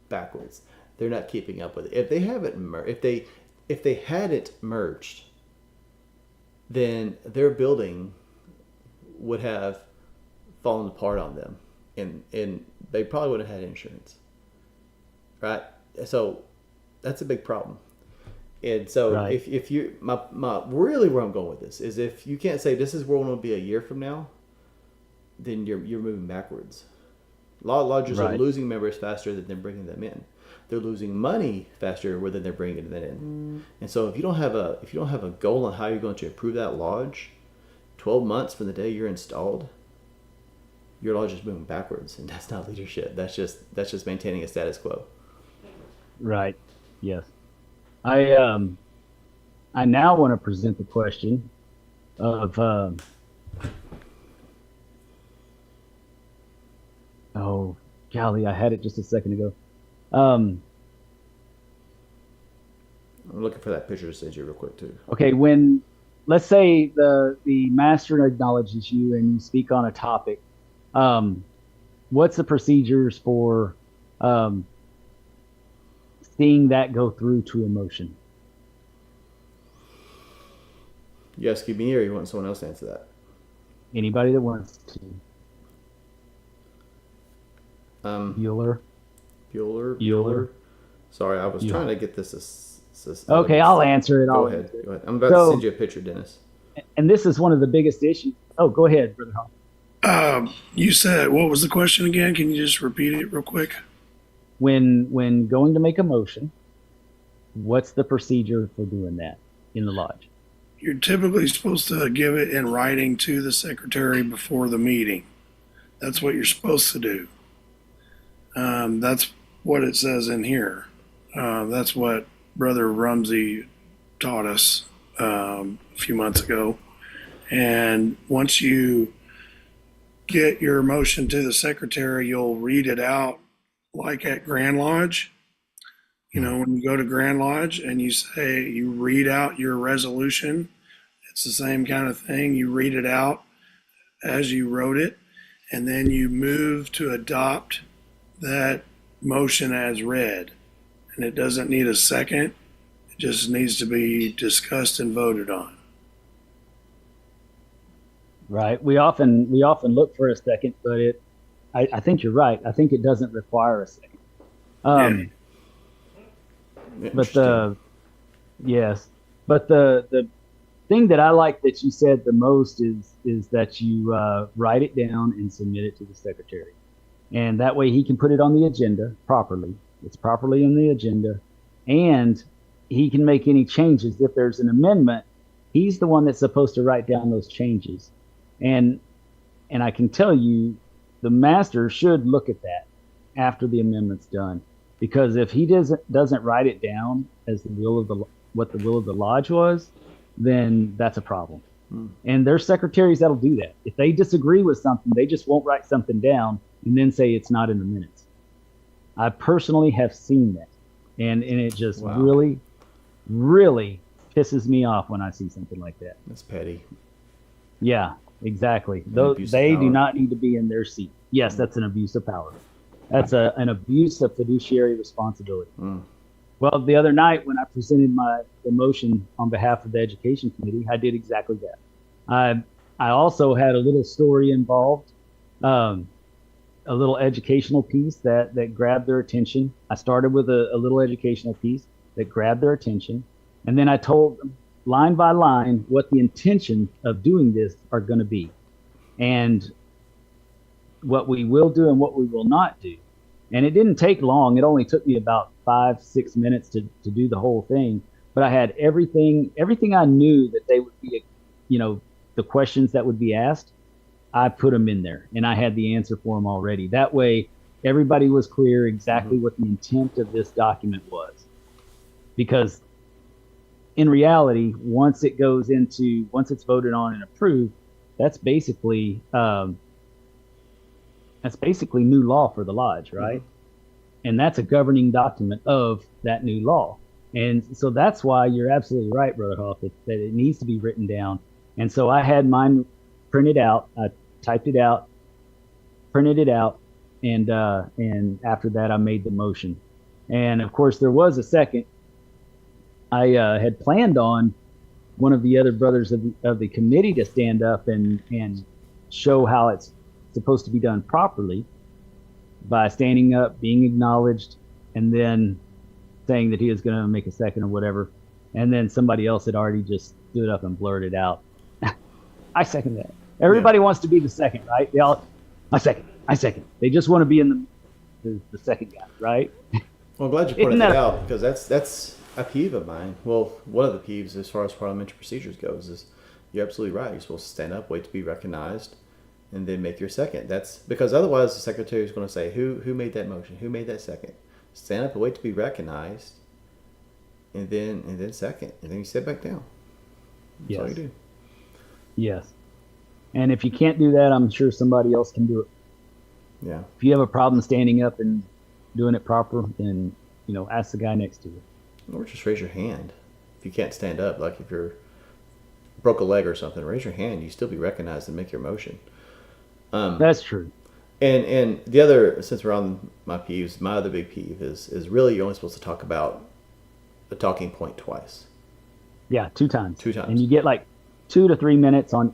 backwards. They're not keeping up with it. If they haven't if they hadn't merged, then their building would have fallen apart on them, and they probably would have had insurance, right? So that's a big problem. And so right. if you my really where I'm going with this is, if you can't say this is where we want to be a year from now, then you're moving backwards. A lot of lodges are losing members faster than they're bringing them in. They're losing money faster than they're bringing them in. And so if you don't have a goal on how you're going to improve that lodge, 12 months from the day you're installed, your lodge is moving backwards, and that's not leadership. That's just maintaining a status quo. Right. Yes. I now want to present the question of oh golly, I had it just a second ago. I'm looking for that picture to send you real quick too. Okay, when let's say the master acknowledges you and you speak on a topic, what's the procedures for seeing that go through to emotion? You asking me or you want someone else to answer that? Anybody that wants to. Bueller. Sorry, I was trying to get this. Okay, I'll answer it. Go ahead. I'm about to send you a picture, Dennis. And this is one of the biggest issues. Oh, go ahead, Brother Hall. You said, what was the question again? Can you just repeat it real quick? When going to make a motion, what's the procedure for doing that in the lodge? You're typically supposed to give it in writing to the secretary before the meeting. That's what you're supposed to do. That's what it says in here. That's what Brother Rumsey taught us a few months ago. And once you get your motion to the secretary, you'll read it out like at Grand Lodge. You know, when you go to Grand Lodge and you read out your resolution, it's the same kind of thing. You read it out as you wrote it, and then you move to adopt that motion as read. And it doesn't need a second. It just needs to be discussed and voted on. Right. We often look for a second, but I think you're right. I think it doesn't require a second. But the thing that I like that you said the most is that you write it down and submit it to the secretary, and that way he can put it on the agenda properly. It's properly on the agenda, and he can make any changes. If there's an amendment, he's the one that's supposed to write down those changes, and I can tell you, the master should look at that after the amendment's done. Because if he doesn't write it down as what the will of the lodge was, then that's a problem. And there's secretaries that'll do that. If they disagree with something, they just won't write something down and then say it's not in the minutes. I personally have seen that, and it just really, really pisses me off when I see something like that. That's petty. Yeah, exactly. They do not need to be in their seat. Yes, that's an abuse of power. That's an abuse of fiduciary responsibility. Well, the other night when I presented the motion on behalf of the education committee, I did exactly that. I also had a little story involved, a little educational piece that grabbed their attention. I started with a little educational piece that grabbed their attention, and then I told them line by line what the intention of doing this are going to be, and what we will do and what we will not do. And it didn't take long. It only took me about 5-6 minutes to do the whole thing. But I had everything I knew that they would be, the questions that would be asked, I put them in there, and I had the answer for them already. That way, everybody was clear exactly what the intent of this document was. Because in reality, once it's voted on and approved, that's basically new law for the lodge, right? And that's a governing document of that new law. And so that's why you're absolutely right, Brother Hoff, that it needs to be written down. And so I had mine printed out. I typed it out, printed it out, and after that I made the motion. And of course there was a second. I had planned on one of the other brothers of the committee to stand up and show how it's supposed to be done properly by standing up, being acknowledged, and then saying that he was going to make a second or whatever. And then somebody else had already just stood up and blurted out, I second that. Everybody wants to be the second, right? They all, I second. They just want to be in the second guy, right? Well, I'm glad you pointed that out, because that's a peeve of mine. Well, one of the peeves as far as parliamentary procedures goes is you're absolutely right. You're supposed to stand up, wait to be recognized, and then make your second. That's because otherwise the secretary is going to say, who made that motion? Who made that second? Stand up and wait to be recognized, and then second, and then you sit back down. That's all you do. Yes. And if you can't do that, I'm sure somebody else can do it. Yeah. If you have a problem standing up and doing it proper, then ask the guy next to you. Or just raise your hand. If you can't stand up, like if you're broke a leg or something, raise your hand. You still be recognized and make your motion. That's true. And the other, since we're on my peeves, my other big peeve is really you're only supposed to talk about the talking point twice. Yeah, 2 times. 2 times. And you get like 2 to 3 minutes on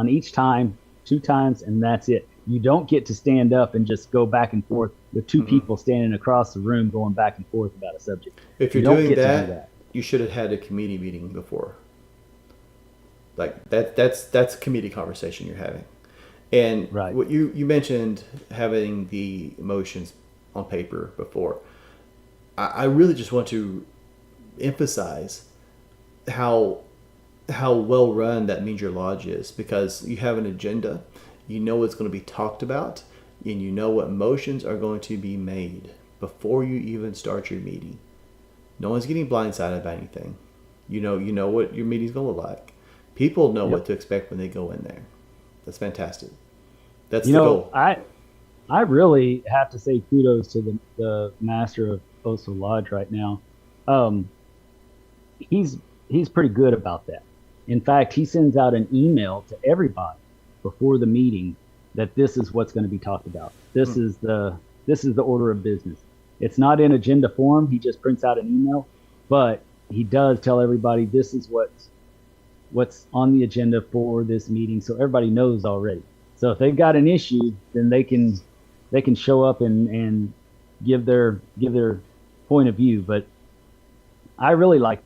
each time, 2 times, and that's it. You don't get to stand up and just go back and forth with 2 people standing across the room going back and forth about a subject. If you're doing that, you should have had a committee meeting before. Like that's a committee conversation you're having. And what you mentioned having the emotions on paper before. I really just want to emphasize how well run that means your lodge is, because you have an agenda, you know what's going to be talked about, and you know what motions are going to be made before you even start your meeting. No one's getting blindsided by anything. You know what your meeting's going to look like. People know what to expect when they go in there. That's fantastic. That's the goal. I really have to say kudos to the master of Oso Lodge right now. He's pretty good about that. In fact, he sends out an email to everybody before the meeting that this is what's going to be talked about. This is the order of business. It's not in agenda form. He just prints out an email, but he does tell everybody this is what's on the agenda for this meeting, so everybody knows already. So if they've got an issue, then they can show up and give their point of view. But I really like.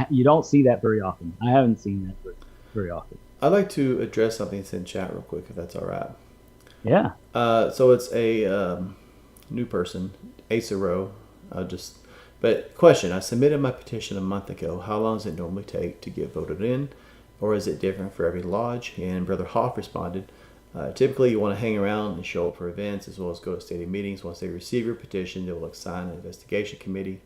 You don't see that very often. I haven't seen that very often. I'd like to address something that's in chat real quick, if that's all right. Yeah. So it's a new person, Acero. But question, I submitted my petition a month ago. How long does it normally take to get voted in? Or is it different for every lodge? And Brother Hoff responded, typically you want to hang around and show up for events as well as go to stadium meetings. Once they receive your petition, they will assign an investigation committee.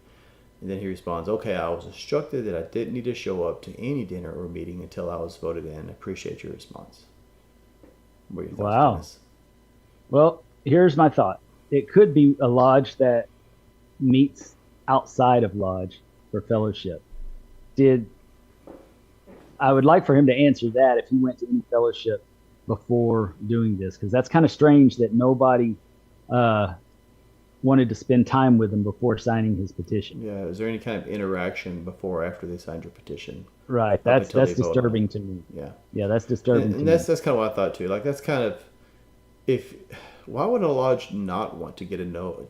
And then he responds, okay, I was instructed that I didn't need to show up to any dinner or meeting until I was voted in. I appreciate your response. What are your thoughts on this? Well, here's my thought. It could be a lodge that meets outside of lodge for fellowship. I would like for him to answer that if he went to any fellowship before doing this, because that's kind of strange that nobody wanted to spend time with him before signing his petition. Yeah, is there any kind of interaction before or after they signed your petition? Right, that's disturbing to me. Yeah, that's disturbing. And that's kind of what I thought too. Like that's kind of why would a lodge not want to get to know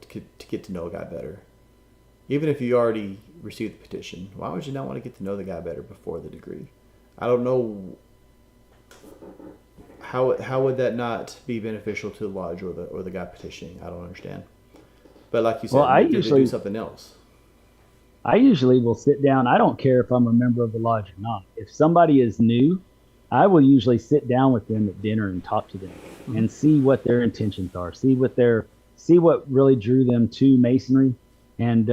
a guy better? Even if you already received the petition, why would you not want to get to know the guy better before the degree? I don't know how would that not be beneficial to the lodge or the guy petitioning? I don't understand. But like you said, I usually do something else. I usually will sit down. I don't care if I'm a member of the lodge or not. If somebody is new, I will usually sit down with them at dinner and talk to them and see what their intentions are. See what really drew them to Masonry, and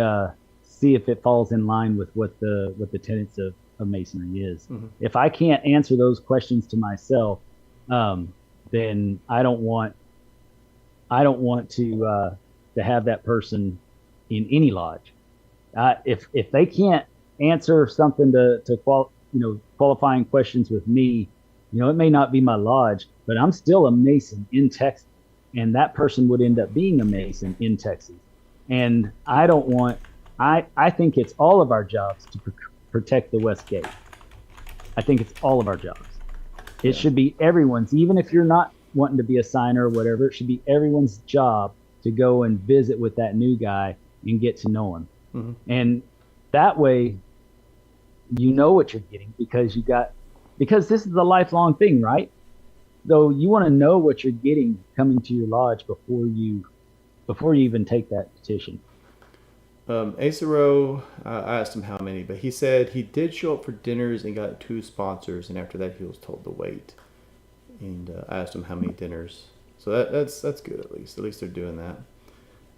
see if it falls in line with what the tenets of Masonry is. If I can't answer those questions to myself, then I don't want to have that person in any lodge. If they can't answer something to qualifying questions with me, it may not be my lodge, but I'm still a Mason in Texas, and that person would end up being a Mason in Texas. And I don't want. I think it's all of our jobs to protect the West Gate. I think it's all of our jobs. It should be everyone's, even if you're not wanting to be a signer or whatever. It should be everyone's job to go and visit with that new guy and get to know him. And that way, you know what you're getting, because this is a lifelong thing, right? Though you want to know what you're getting coming to your lodge before you even take that petition. Acero, I asked him how many, but he said he did show up for dinners and got 2 sponsors, and after that he was told to wait. And I asked him how many dinners. So that's good at least. At least they're doing that.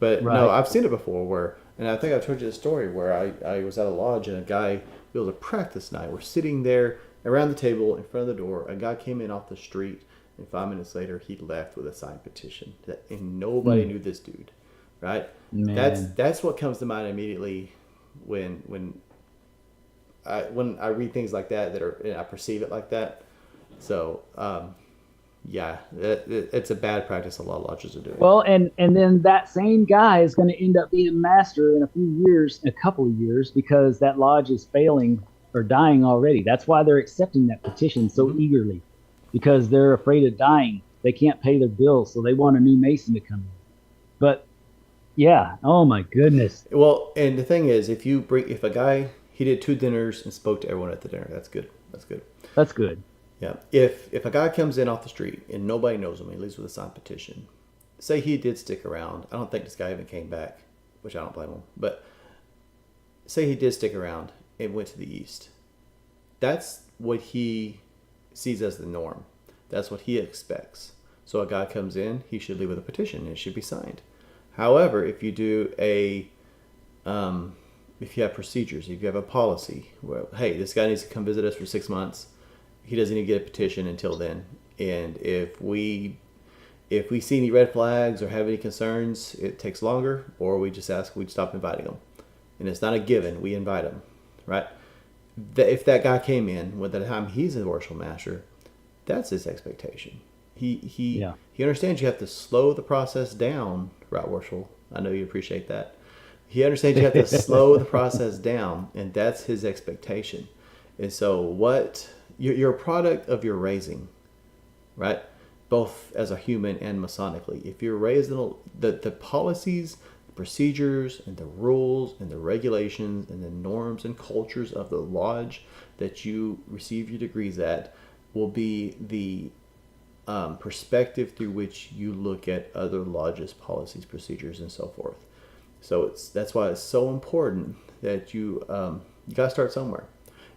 But no, I've seen it before and I think I've told you the story where I was at a lodge and a guy, it was a practice night. We're sitting there around the table in front of the door. A guy came in off the street, and 5 minutes later he left with a signed petition. And nobody knew this dude, right? Man. That's what comes to mind immediately when I read things like that and I perceive it like that. So yeah, it's a bad practice a lot of lodges are doing. Well, and then that same guy is going to end up being a master in a couple of years, because that lodge is failing are dying already. That's why they're accepting that petition so eagerly, because they're afraid of dying. They can't pay their bills, so they want a new Mason to come in. But yeah, oh my goodness. Well, and the thing is, if a guy, he did 2 dinners and spoke to everyone at the dinner, that's good. That's good. That's good. Yeah. If a guy comes in off the street and nobody knows him, he leaves with a signed petition. Say he did stick around. I don't think this guy even came back, which I don't blame him. But say he did stick around and went to the east. That's what he sees as the norm. That's what he expects. So a guy comes in, he should leave with a petition and it should be signed. However, if you do if you have procedures, if you have a policy, well, hey, this guy needs to come visit us for 6 months. He doesn't need to get a petition until then. And if we see any red flags or have any concerns, it takes longer, or we just ask, we stop inviting them. And it's not a given, we invite them, right? If that guy came in, by the time he's a worship master, that's his expectation. He understands you have to slow the process down, right, Worship? I know you appreciate that. He understands you have to slow the process down, and that's his expectation. And so you're a product of your raising, right? Both as a human and Masonically. If you're raised in the policies, the procedures, and the rules, and the regulations, and the norms and cultures of the lodge that you receive your degrees at will be the perspective through which you look at other lodges, policies, procedures, and so forth. So that's why it's so important that you got to start somewhere.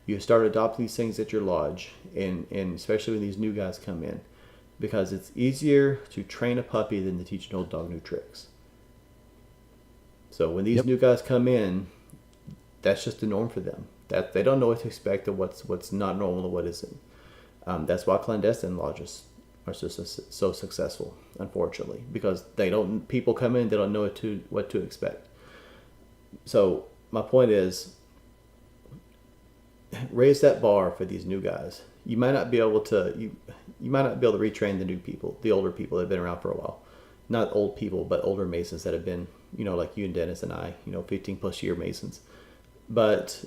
You start adopting these things at your lodge, and especially when these new guys come in, because it's easier to train a puppy than to teach an old dog new tricks. So when these new guys come in, that's just the norm for them. That they don't know what to expect of what's not normal and what isn't. That's why clandestine lodges are so successful, unfortunately, because people come in, they don't know what to expect. So my point is, raise that bar for these new guys. You might not be able to retrain the new people, the older people that have been around for a while. Not old people, but older Masons that have been, like you and Dennis and I, 15 plus year Masons. But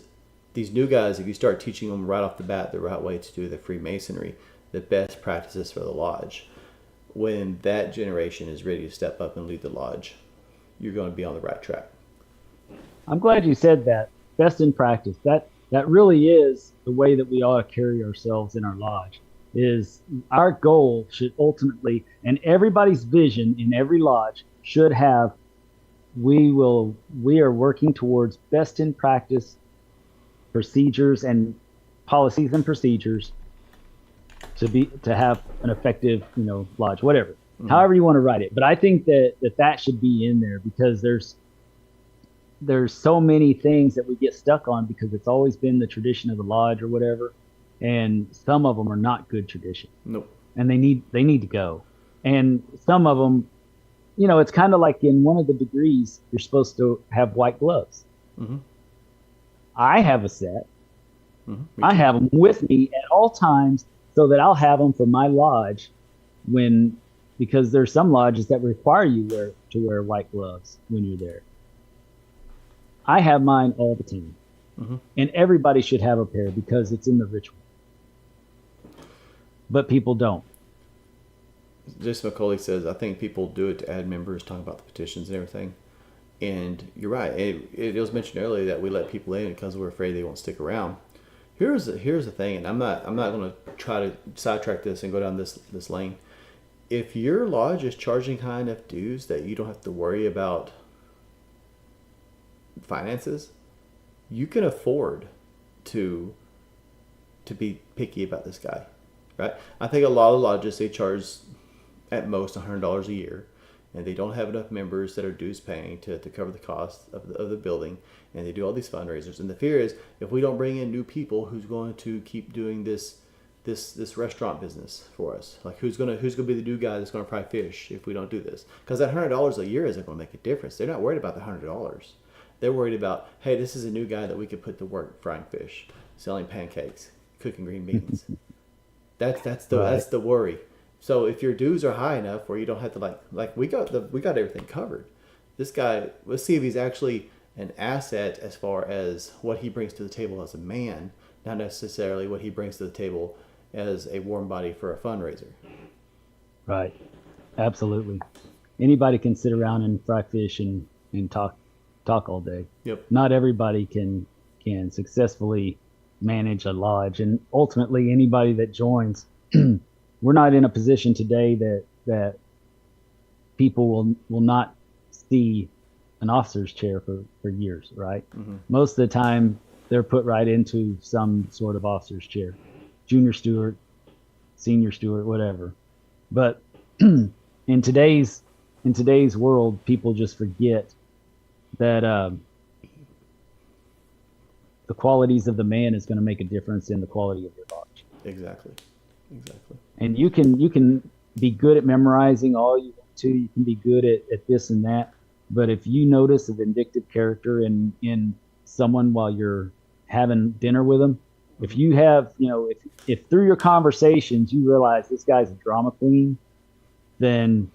these new guys, if you start teaching them right off the bat the right way to do the Freemasonry, the best practices for the lodge, when that generation is ready to step up and lead the lodge, you're going to be on the right track. I'm glad you said that. Best in practice. That really is the way that we ought to carry ourselves in our lodge. Is our goal should ultimately, and everybody's vision in every lodge should have, we are working towards best in practice procedures and policies and procedures to have an effective, lodge, whatever, however you want to write it. But I think that should be in there, because there's so many things that we get stuck on because it's always been the tradition of the lodge or whatever, and some of them are not good traditions. Nope. And they need to go. And some of them, it's kind of like in one of the degrees, you're supposed to have white gloves. Mm-hmm. I have a set. Mm-hmm. I have them with me at all times, so that I'll have them for my lodge because there's some lodges that require you to wear white gloves when you're there. I have mine all the time. Mm-hmm. And everybody should have a pair because it's in the ritual. But people don't. Jason McCauley says, I think people do it to add members, talking about the petitions and everything. And you're right. It was mentioned earlier that we let people in because we're afraid they won't stick around. Here's the thing, and I'm not going to try to sidetrack this and go down this lane. If your lodge is charging high enough dues that you don't have to worry about finances, you can afford to be picky about this guy, right? I think a lot of lodges, they charge at most $100 a year, and they don't have enough members that are dues paying to cover the cost of the building, and they do all these fundraisers. And the fear is, if we don't bring in new people, who's going to keep doing this restaurant business for us? Like, who's gonna be the new guy that's gonna fry fish if we don't do this? Because that $100 a year isn't gonna make a difference. They're not worried about the $100. They're worried about, hey, this is a new guy that we could put to work frying fish, selling pancakes, cooking green beans. That's the worry. So if your dues are high enough where you don't have to like we got everything covered. This guy, let's see if he's actually an asset as far as what he brings to the table as a man not necessarily what he brings to the table as a warm body for a fundraiser. Right. Absolutely. Anybody can sit around and fry fish and talk all day. Yep. Not everybody can successfully manage a lodge, and ultimately anybody that joins, we're not in a position today that people will not see an officer's chair for years, right? Mm-hmm. Most of the time they're put right into some sort of officer's chair, junior steward, senior steward, whatever. But in today's world, people just forget that the qualities of the man is going to make a difference in the quality of your lodge. Exactly. And you can be good at memorizing all you want to. You can be good at this and that. But if you notice a vindictive character in someone while you're having dinner with them, if you have, if through your conversations you realize this guy's a drama queen, then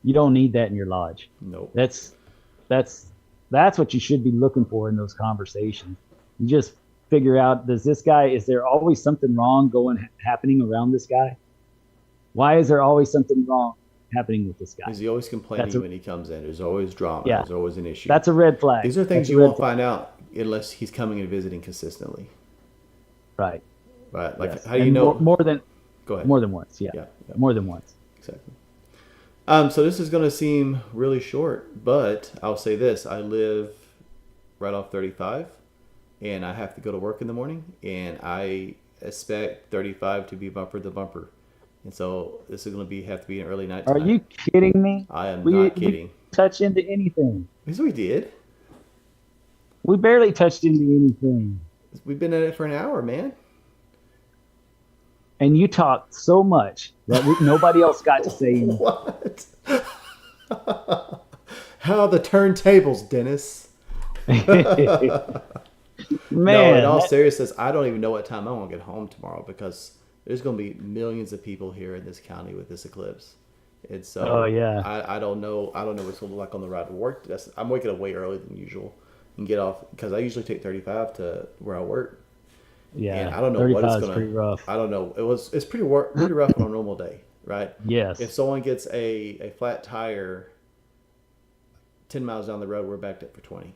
you don't need that in your lodge. Nope. That's what you should be looking for in those conversations. You just figure out, is there always something wrong happening around this guy? Why is there always something wrong happening with this guy? Is he always complaining when he comes in? There's always drama. Yeah. There's always an issue. That's a red flag. These are things you won't find out unless he's coming and visiting consistently. Right. Right. Like, yes. How do you know? More than. Go ahead. More than once. Yeah. More than once. Exactly. So this is going to seem really short, but I'll say this: I live right off 35, and I have to go to work in the morning, and I expect 35 to be bumper to bumper. And so this is going to have to be an early night tonight. Are you kidding me? I am not kidding. We touch into anything. Yes, we did. We barely touched into anything. We've been at it for an hour, man. And you talked so much that nobody else got to say anything. What? How the turntables, Dennis. Man, no, in all seriousness, I don't even know what time I'm going to get home tomorrow because there's going to be millions of people here in this county with this eclipse. And so oh, yeah. I don't know. I don't know what it's going to look like on the ride to work. I'm waking up way early than usual and get off because I usually take 35 to where I work. Yeah, and I don't know what it's going to. Pretty rough. I don't know. It's pretty rough on a normal day, right? Yes. If someone gets a flat tire 10 miles down the road, we're backed up for 20.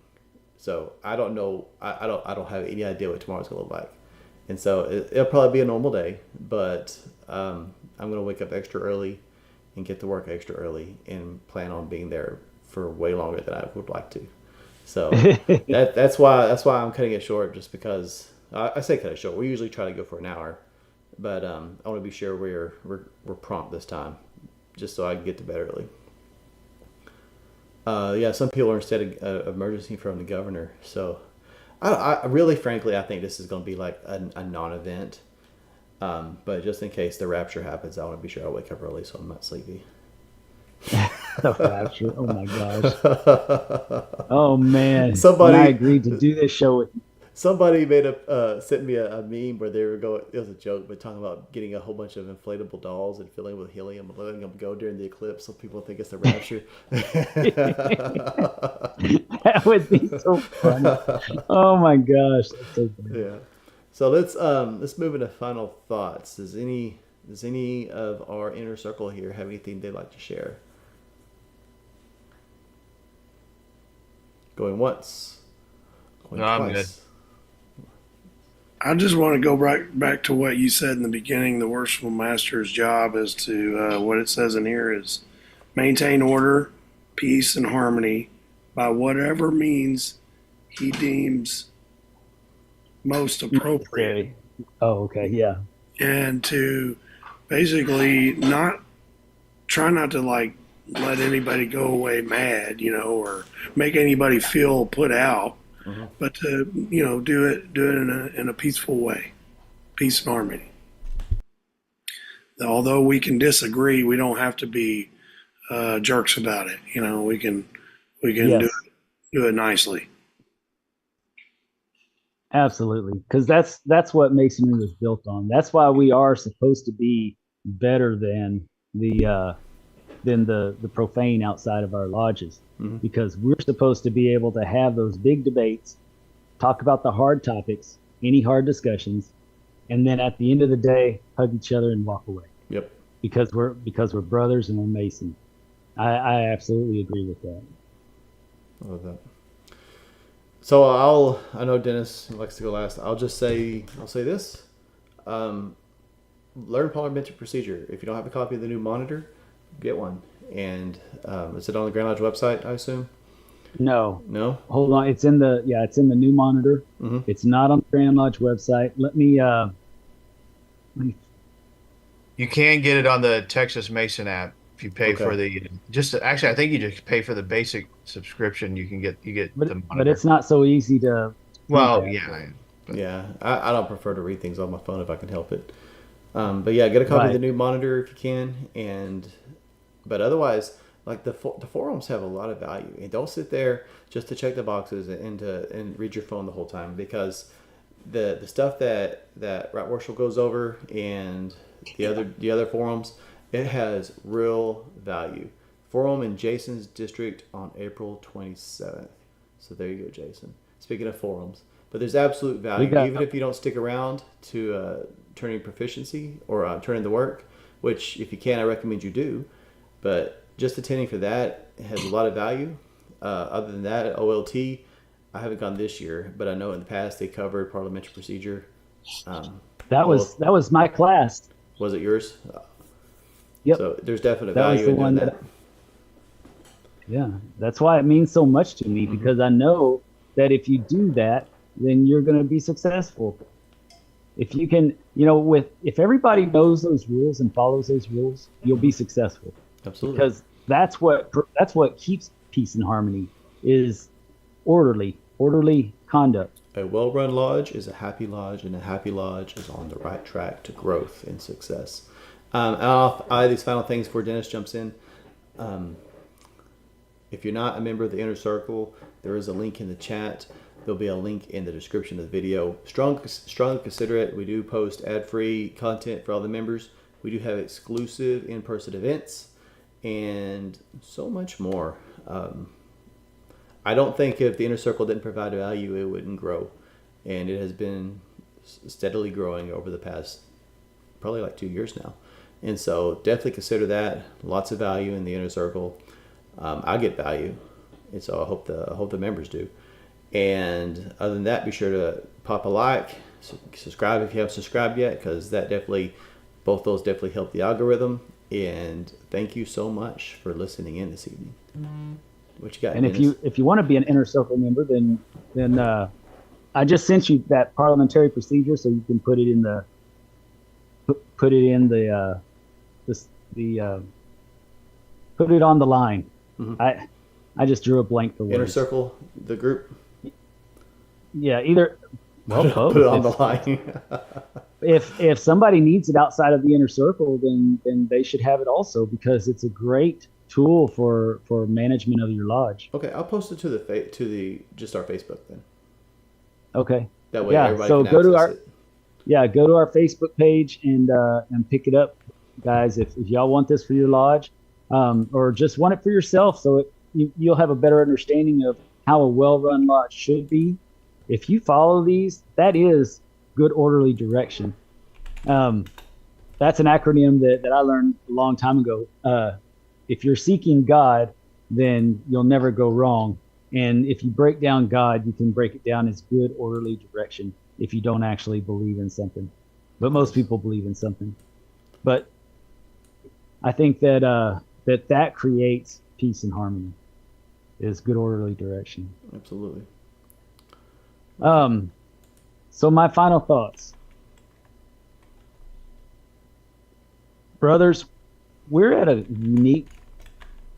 So I don't know. I don't have any idea what tomorrow's going to look like. And so it'll probably be a normal day, but I'm going to wake up extra early and get to work extra early and plan on being there for way longer than I would like to. So that's why I'm cutting it short, just because I say cut it short. We usually try to go for an hour, but I want to be sure we're prompt this time, just so I can get to bed early. Some people are instead of emergency from the governor. So I really, frankly, I think this is going to be like a non-event. But just in case the rapture happens, I want to be sure I wake up early so I'm not sleepy. The rapture. Oh my gosh. Oh man. Somebody I agreed to do this show with you. Somebody sent me a meme where they were going. It was a joke, but talking about getting a whole bunch of inflatable dolls and filling with helium and letting them go during the eclipse, so people think it's the rapture. That would be so funny. Oh my gosh, that's so funny. Yeah. So let's move into final thoughts. Does any of our inner circle here have anything they'd like to share? Going once. Going No, I'm twice. good. I just want to go right back to what you said in the beginning. The worshipful master's job is to, what it says in here is maintain order, peace, and harmony by whatever means he deems most appropriate. Oh, okay, yeah. And to basically try not to like let anybody go away mad, or make anybody feel put out. Mm-hmm. But to do it in a peaceful way, peace and harmony. Although we can disagree, we don't have to be jerks about it. We can Yes. do it nicely. Absolutely, because that's what Masonry was built on. That's why we are supposed to be better than the profane outside of our lodges, mm-hmm. because we're supposed to be able to have those big debates, talk about the hard topics, any hard discussions, and then at the end of the day, hug each other and walk away. Yep. Because we're brothers and we're Masons. I absolutely agree with that. I love that. So I know Dennis likes to go last. I'll say this. Learn parliamentary procedure. If you don't have a copy of the new monitor, get one. And is it on the Grand Lodge website, I assume? No. Hold on. It's in the new monitor. Mm-hmm. It's not on the Grand Lodge website. Let me. You can get it on the Texas Mason app if you pay for the actually. I think you just pay for the basic subscription. You get the monitor. But it's not so easy to. Well, yeah. Yeah, I don't prefer to read things on my phone if I can help it. But yeah, get a copy of the new monitor if you can, but otherwise, like the forums have a lot of value, and don't sit there just to check the boxes and read your phone the whole time, because the stuff that Right Worship goes over and the other forums, it has real value. Forum in Jason's district on April 27th. So there you go, Jason. Speaking of forums. But there's absolute value, even if you don't stick around to turn in proficiency or turn in the work, which if you can, I recommend you do. But just attending for that has a lot of value. Other than that, at OLT, I haven't gone this year, but I know in the past they covered parliamentary procedure. That was my class. Was it yours? Yep. So there's definite value in doing that. Yeah, that's why it means so much to me, because I know that if you do that, then you're going to be successful. If you can, if everybody knows those rules and follows those rules, you'll be successful. Absolutely. Because that's what keeps peace and harmony, is orderly conduct. A well-run lodge is a happy lodge, and a happy lodge is on the right track to growth and success. I'll add these final things before Dennis jumps in. If you're not a member of the Inner Circle, there is a link in the chat. There'll be a link in the description of the video. Strongly consider it. We do post ad-free content for all the members. We do have exclusive in-person events and so much more. I don't think if the Inner Circle didn't provide value, it wouldn't grow. And it has been steadily growing over the past probably like 2 years now. And so definitely consider that. Lots of value in the Inner Circle. I get value. And so I hope the members do. And other than that, be sure to pop a like, subscribe if you haven't subscribed yet, because both those definitely help the algorithm. And thank you so much for listening in this evening. What you got? And Dennis? if you want to be an Inner Circle member, then I just sent you that parliamentary procedure, so you can put it in the put it on the line. Mm-hmm. I just drew a blank for words. Inner Circle, the group. Yeah, either. Well, put it on the line. if somebody needs it outside of the Inner Circle, then they should have it also, because it's a great tool for management of your lodge. Okay, I'll post it to just our Facebook then. Okay. That way everybody can go to access it. Go to our Facebook page and pick it up, guys. If y'all want this for your lodge, or just want it for yourself, so you'll have a better understanding of how a well-run lodge should be. If you follow these, that is good orderly direction. That's an acronym that I learned a long time ago. If you're seeking God, then you'll never go wrong. And if you break down God, you can break it down as good orderly direction if you don't actually believe in something. But most people believe in something. But I think that creates peace and harmony, is good orderly direction. Absolutely. So my final thoughts. Brothers, we're at a unique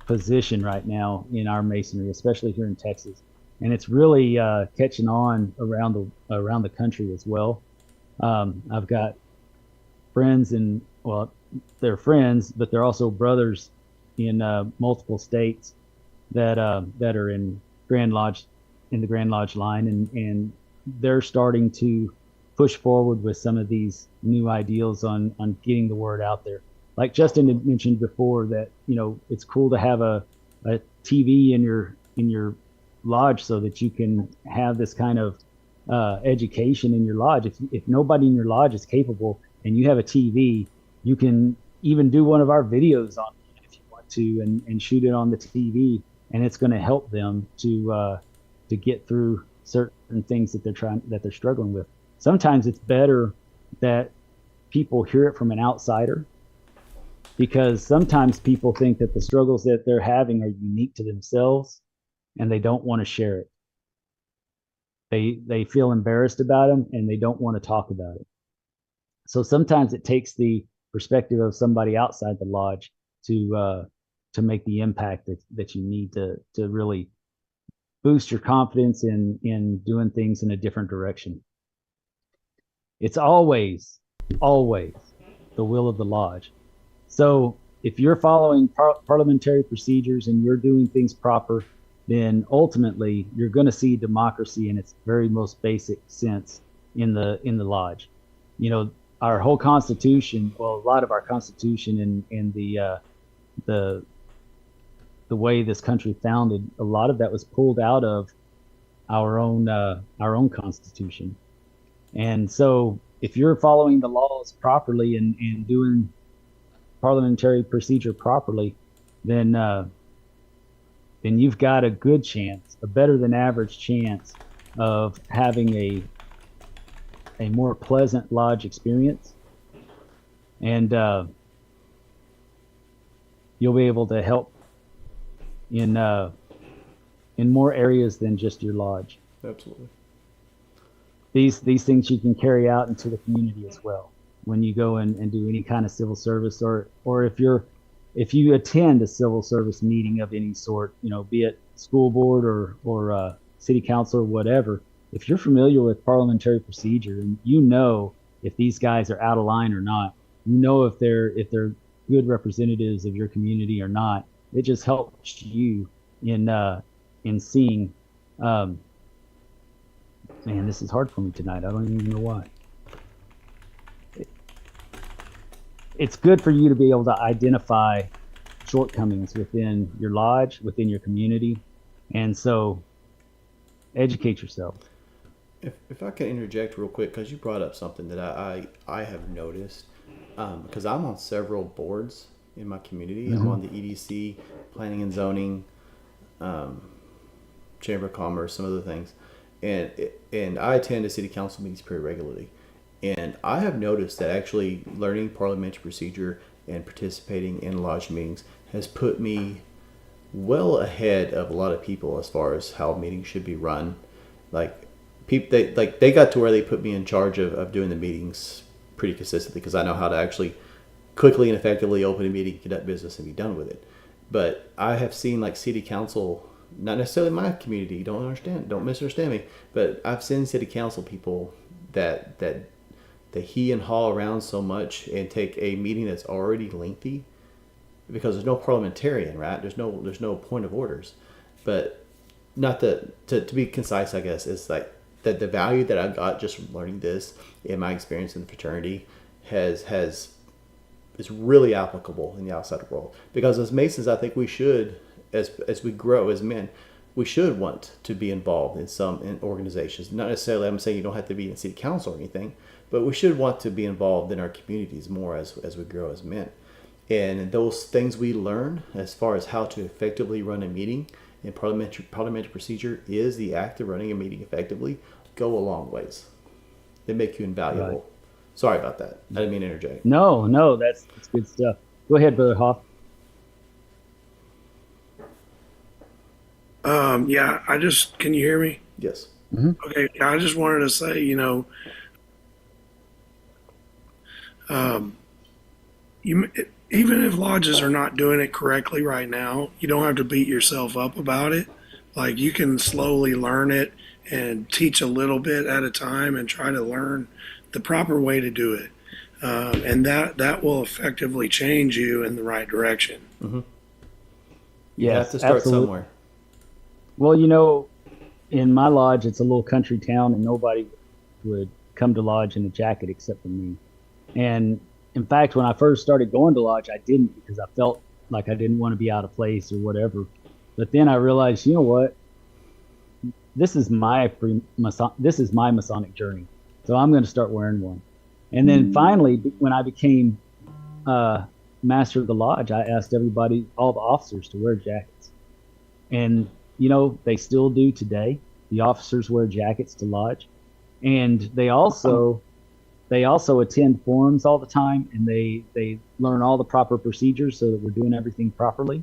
position right now in our Masonry, especially here in Texas, and it's really catching on around the country as well. I've got friends they're friends, but they're also brothers in multiple states that are in the Grand Lodge line, and they're starting to push forward with some of these new ideals on getting the word out there. Like Justin had mentioned before, that it's cool to have a TV in your lodge, so that you can have this kind of education in your lodge. If nobody in your lodge is capable and you have a TV, you can even do one of our videos on it if you want to, and shoot it on the TV, and it's going to help them to get through certain things that they're struggling with. Sometimes it's better that people hear it from an outsider, because sometimes people think that the struggles that they're having are unique to themselves and they don't want to share it. They feel embarrassed about them and they don't want to talk about it. So sometimes it takes the perspective of somebody outside the lodge to make the impact that you need to really boost your confidence in doing things in a different direction. It's always the will of the lodge. So if you're following parliamentary procedures and you're doing things proper, then ultimately you're going to see democracy in its very most basic sense in the lodge. You know, our whole Constitution, well, a lot of our Constitution and the way this country founded, a lot of that was pulled out of our own Constitution. And so if you're following the laws properly and doing parliamentary procedure properly, then you've got a good chance, a better than average chance of having a more pleasant lodge experience, and you'll be able to help in more areas than just your lodge. Absolutely. These things you can carry out into the community as well when you go and do any kind of civil service, or if you attend a civil service meeting of any sort, you know, be it school board or city council or whatever. If you're familiar with parliamentary procedure and you know if these guys are out of line or not, you know if they're good representatives of your community or not, it just helps you in seeing. Man, this is hard for me tonight. I don't even know why. It's good for you to be able to identify shortcomings within your lodge, within your community, and so educate yourself. If I can interject real quick, because you brought up something that I have noticed, because I'm on several boards in my community. I'm on the EDC, Planning and Zoning, Chamber of Commerce, some other things, and I attend the city council meetings pretty regularly. And I have noticed that actually learning parliamentary procedure and participating in lodge meetings has put me well ahead of a lot of people as far as how meetings should be run. Like they got to where they put me in charge of doing the meetings pretty consistently, because I know how to actually quickly and effectively open a meeting, conduct business, and be done with it. But I have seen like city council, not necessarily my community, don't misunderstand me, but I've seen city council people that he and haw around so much and take a meeting that's already lengthy, because there's no parliamentarian, right? There's no point of orders. But not to be concise, I guess, is like that the value that I got just from learning this in my experience in the fraternity is really applicable in the outside world. Because as Masons, I think we should, as we grow as men, we should want to be involved in organizations. Not necessarily, I'm saying you don't have to be in city council or anything, but we should want to be involved in our communities more as we grow as men. And those things we learn as far as how to effectively run a meeting, and parliamentary procedure is the act of running a meeting effectively, go a long ways. They make you invaluable. Right. Sorry about that. I didn't mean to interject. No, that's good stuff. Go ahead, Brother Hoff. Yeah, can you hear me? Yes. Mm-hmm. Okay, I just wanted to say, even if lodges are not doing it correctly right now, you don't have to beat yourself up about it. Like, you can slowly learn it and teach a little bit at a time and try to learn the proper way to do it. And that will effectively change you in the right direction. Mm-hmm. You have to start somewhere. Well, in my lodge, it's a little country town, and nobody would come to lodge in a jacket except for me. And in fact, when I first started going to lodge, I didn't, because I felt like I didn't want to be out of place or whatever. But then I realized, you know what? this is my Masonic journey. So I'm going to start wearing one. And then finally, when I became master of the lodge, I asked everybody, all the officers, to wear jackets. And, you know, they still do today. The officers wear jackets to lodge. And they also attend forums all the time, and they learn all the proper procedures so that we're doing everything properly.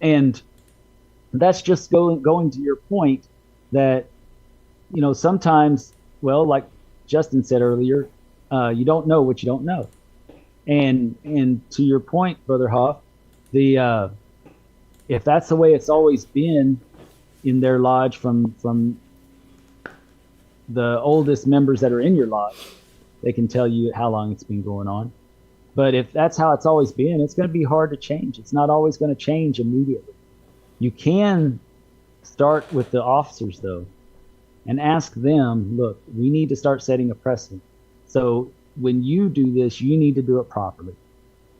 And that's just going to your point that, you know, sometimes, well, like Justin said earlier, you don't know what you don't know. And to your point, Brother Hoff, if that's the way it's always been in their lodge from the oldest members that are in your lodge, they can tell you how long it's been going on. But if that's how it's always been, it's going to be hard to change. It's not always going to change immediately. You can start with the officers, though, and ask them, look, we need to start setting a precedent. So when you do this, you need to do it properly.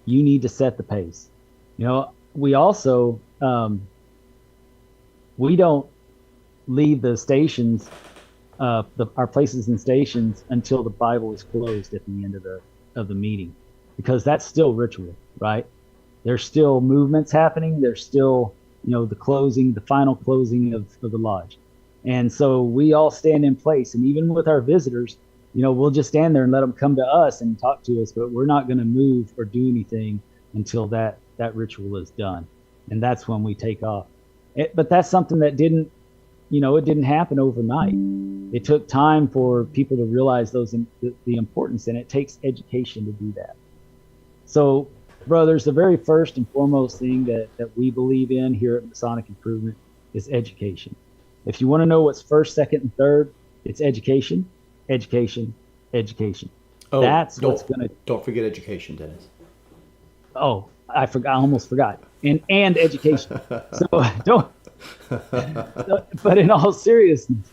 You need to set the pace. You know, we also, we don't leave the stations, our places and stations, until the Bible is closed at the end of the meeting, because that's still ritual, right? There's still movements happening. There's still, you know, the final closing of the lodge. And so we all stand in place. And even with our visitors, you know, we'll just stand there and let them come to us and talk to us, but we're not going to move or do anything until that ritual is done. And that's when we take off. But that's something that didn't happen overnight. It took time for people to realize the importance, and it takes education to do that. So, brothers, the very first and foremost thing that we believe in here at Masonic Improvement is education. If you want to know what's first, second, and third, it's education, education, education. Oh, that's what's going to... Don't forget education, Dennis. Oh, I almost forgot. And education. So don't... But in all seriousness,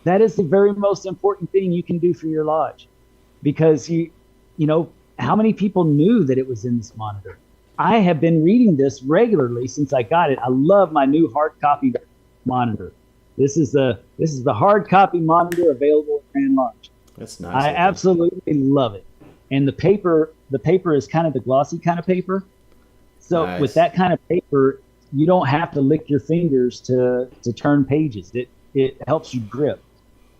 that is the very most important thing you can do for your lodge, because you know, how many people knew that it was in this monitor? I have been reading this regularly since I got it. I love my new hard copy monitor. This is the hard copy monitor available at Grand Lodge. That's nice. I absolutely love it. And the paper is kind of the glossy kind of paper. So nice. With that kind of paper, you don't have to lick your fingers to turn pages. It helps you grip.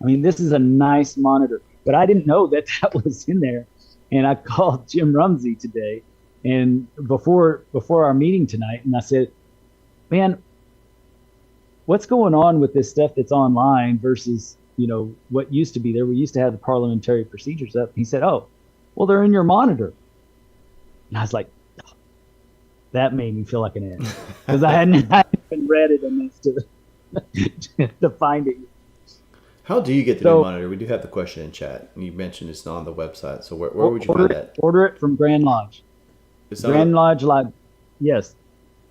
I mean, this is a nice monitor, but I didn't know that was in there. And I called Jim Rumsey today, and before our meeting tonight, and I said, man, what's going on with this stuff that's online versus, you know, what used to be there? We used to have the parliamentary procedures up. He said, oh, well, they're in your monitor. And I was like, oh, that made me feel like an ass, because I hadn't even read it enough to find it. How do you get the new monitor? We do have the question in chat, and you mentioned it's not on the website. So where would you find that? Order it from Grand Lodge. Grand Lodge Live. Yes,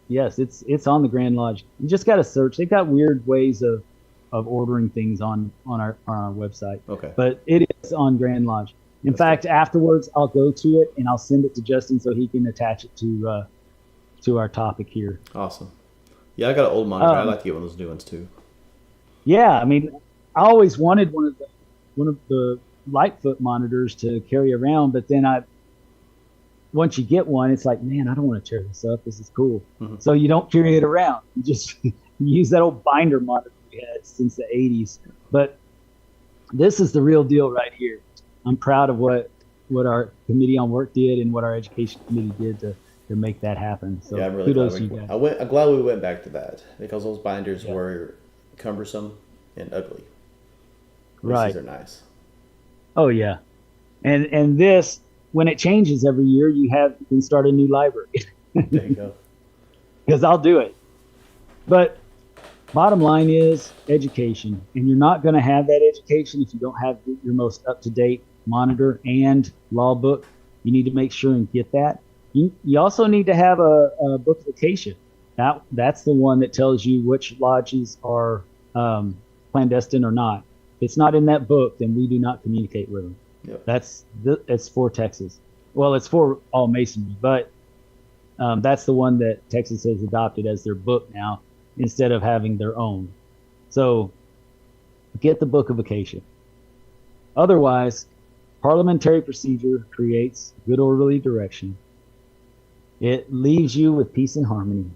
it's on the Grand Lodge. You just got to search. They've got weird ways of ordering things on our website. Okay. But it is on Grand Lodge. In fact, afterwards, I'll go to it and I'll send it to Justin so he can attach it to our topic here. Awesome. Yeah, I got an old monitor. I'd like to get one of those new ones too. Yeah, I mean, I always wanted one of the Lightfoot monitors to carry around, but then once you get one, it's like, man, I don't want to tear this up. This is cool. Mm-hmm. So you don't carry it around. You just use that old binder monitor we had since the 80s. But this is the real deal right here. I'm proud of what our committee on work did and what our education committee did to make that happen. So yeah, I'm really kudos to you guys. I'm glad we went back to that, because those binders were cumbersome and ugly. Right. These are nice. Oh yeah. And this, when it changes every year, you can start a new library. There you go. Because I'll do it. But bottom line is education. And you're not going to have that education if you don't have your most up-to-date monitor and law book. You need to make sure and get that. You also need to have a bookification. That's the one that tells you which lodges are clandestine or not. If it's not in that book, then we do not communicate with them. Yep. It's for Texas. Well, it's for all Masonry, but that's the one that Texas has adopted as their book now, instead of having their own. So get the book of vacation. Otherwise, parliamentary procedure creates good orderly direction. It leaves you with peace and harmony.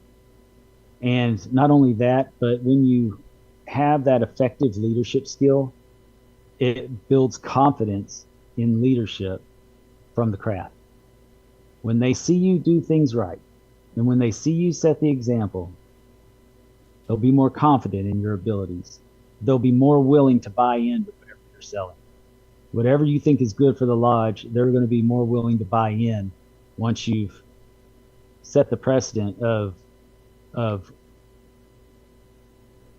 And not only that, but when you have that effective leadership skill, it builds confidence in leadership from the craft. When they see you do things right, and when they see you set the example, they'll be more confident in your abilities. They'll be more willing to buy into whatever you're selling. Whatever you think is good for the lodge, they're going to be more willing to buy in once you've set the precedent of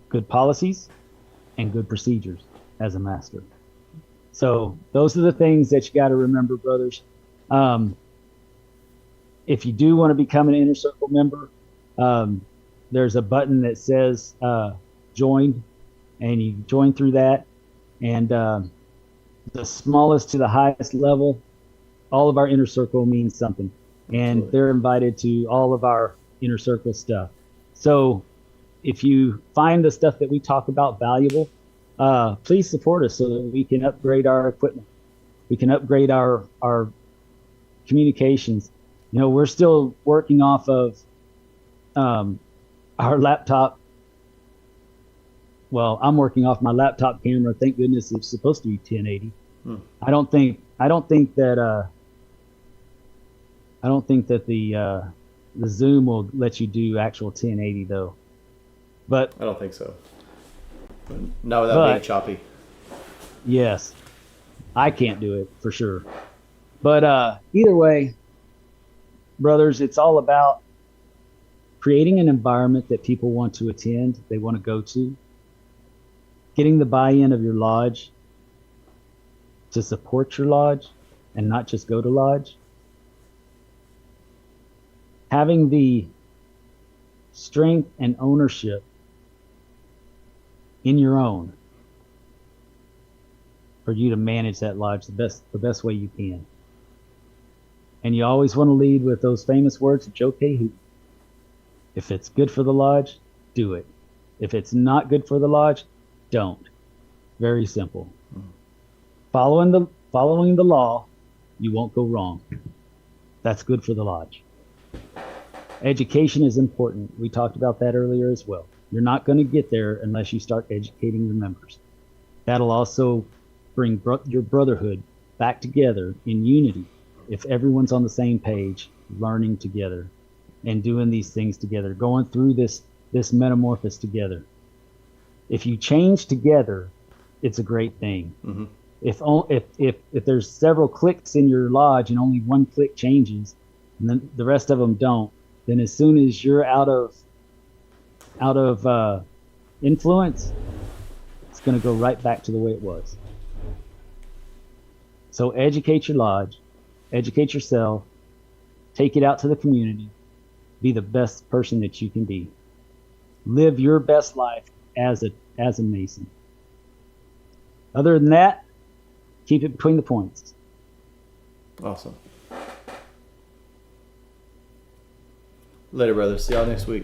good policies and good procedures as a master. So those are the things that you got to remember, brothers. If you do want to become an Inner Circle member, there's a button that says join, and you join through that. And the smallest to the highest level, all of our Inner Circle means something. And Absolutely. they're invited to all of our Inner Circle stuff. So if you find the stuff that we talk about valuable, please support us so that we can upgrade our equipment. We can upgrade our communications. You know, we're still working off of our laptop. Well, I'm working off my laptop camera. Thank goodness it's supposed to be 1080. I don't think that the Zoom will let you do actual 1080 though. But I don't think so. Not without being choppy. Yes, I can't do it for sure. But either way, brothers, it's all about creating an environment that people want to attend, they want to go to, getting the buy-in of your lodge to support your lodge and not just go to lodge, having the strength and ownership in your own for you to manage that lodge the best way you can. And you always want to lead with those famous words of Joe Cahoon. If it's good for the lodge, do it. If it's not good for the lodge, don't. Very simple. Following the law, you won't go wrong. That's good for the lodge. Education is important. We talked about that earlier as well. You're not going to get there unless you start educating your members. That'll also bring your brotherhood back together in unity if everyone's on the same page, learning together and doing these things together, going through this metamorphosis together. If you change together, it's a great thing. Mm-hmm. If there's several cliques in your lodge and only one clique changes and then the rest of them don't, then as soon as you're out of influence, it's going to go right back to the way it was. So educate your lodge, educate yourself, take it out to the community, be the best person that you can be. Live your best life as a Mason. Other than that, keep it between the points. Awesome. Later, brothers. See y'all next week.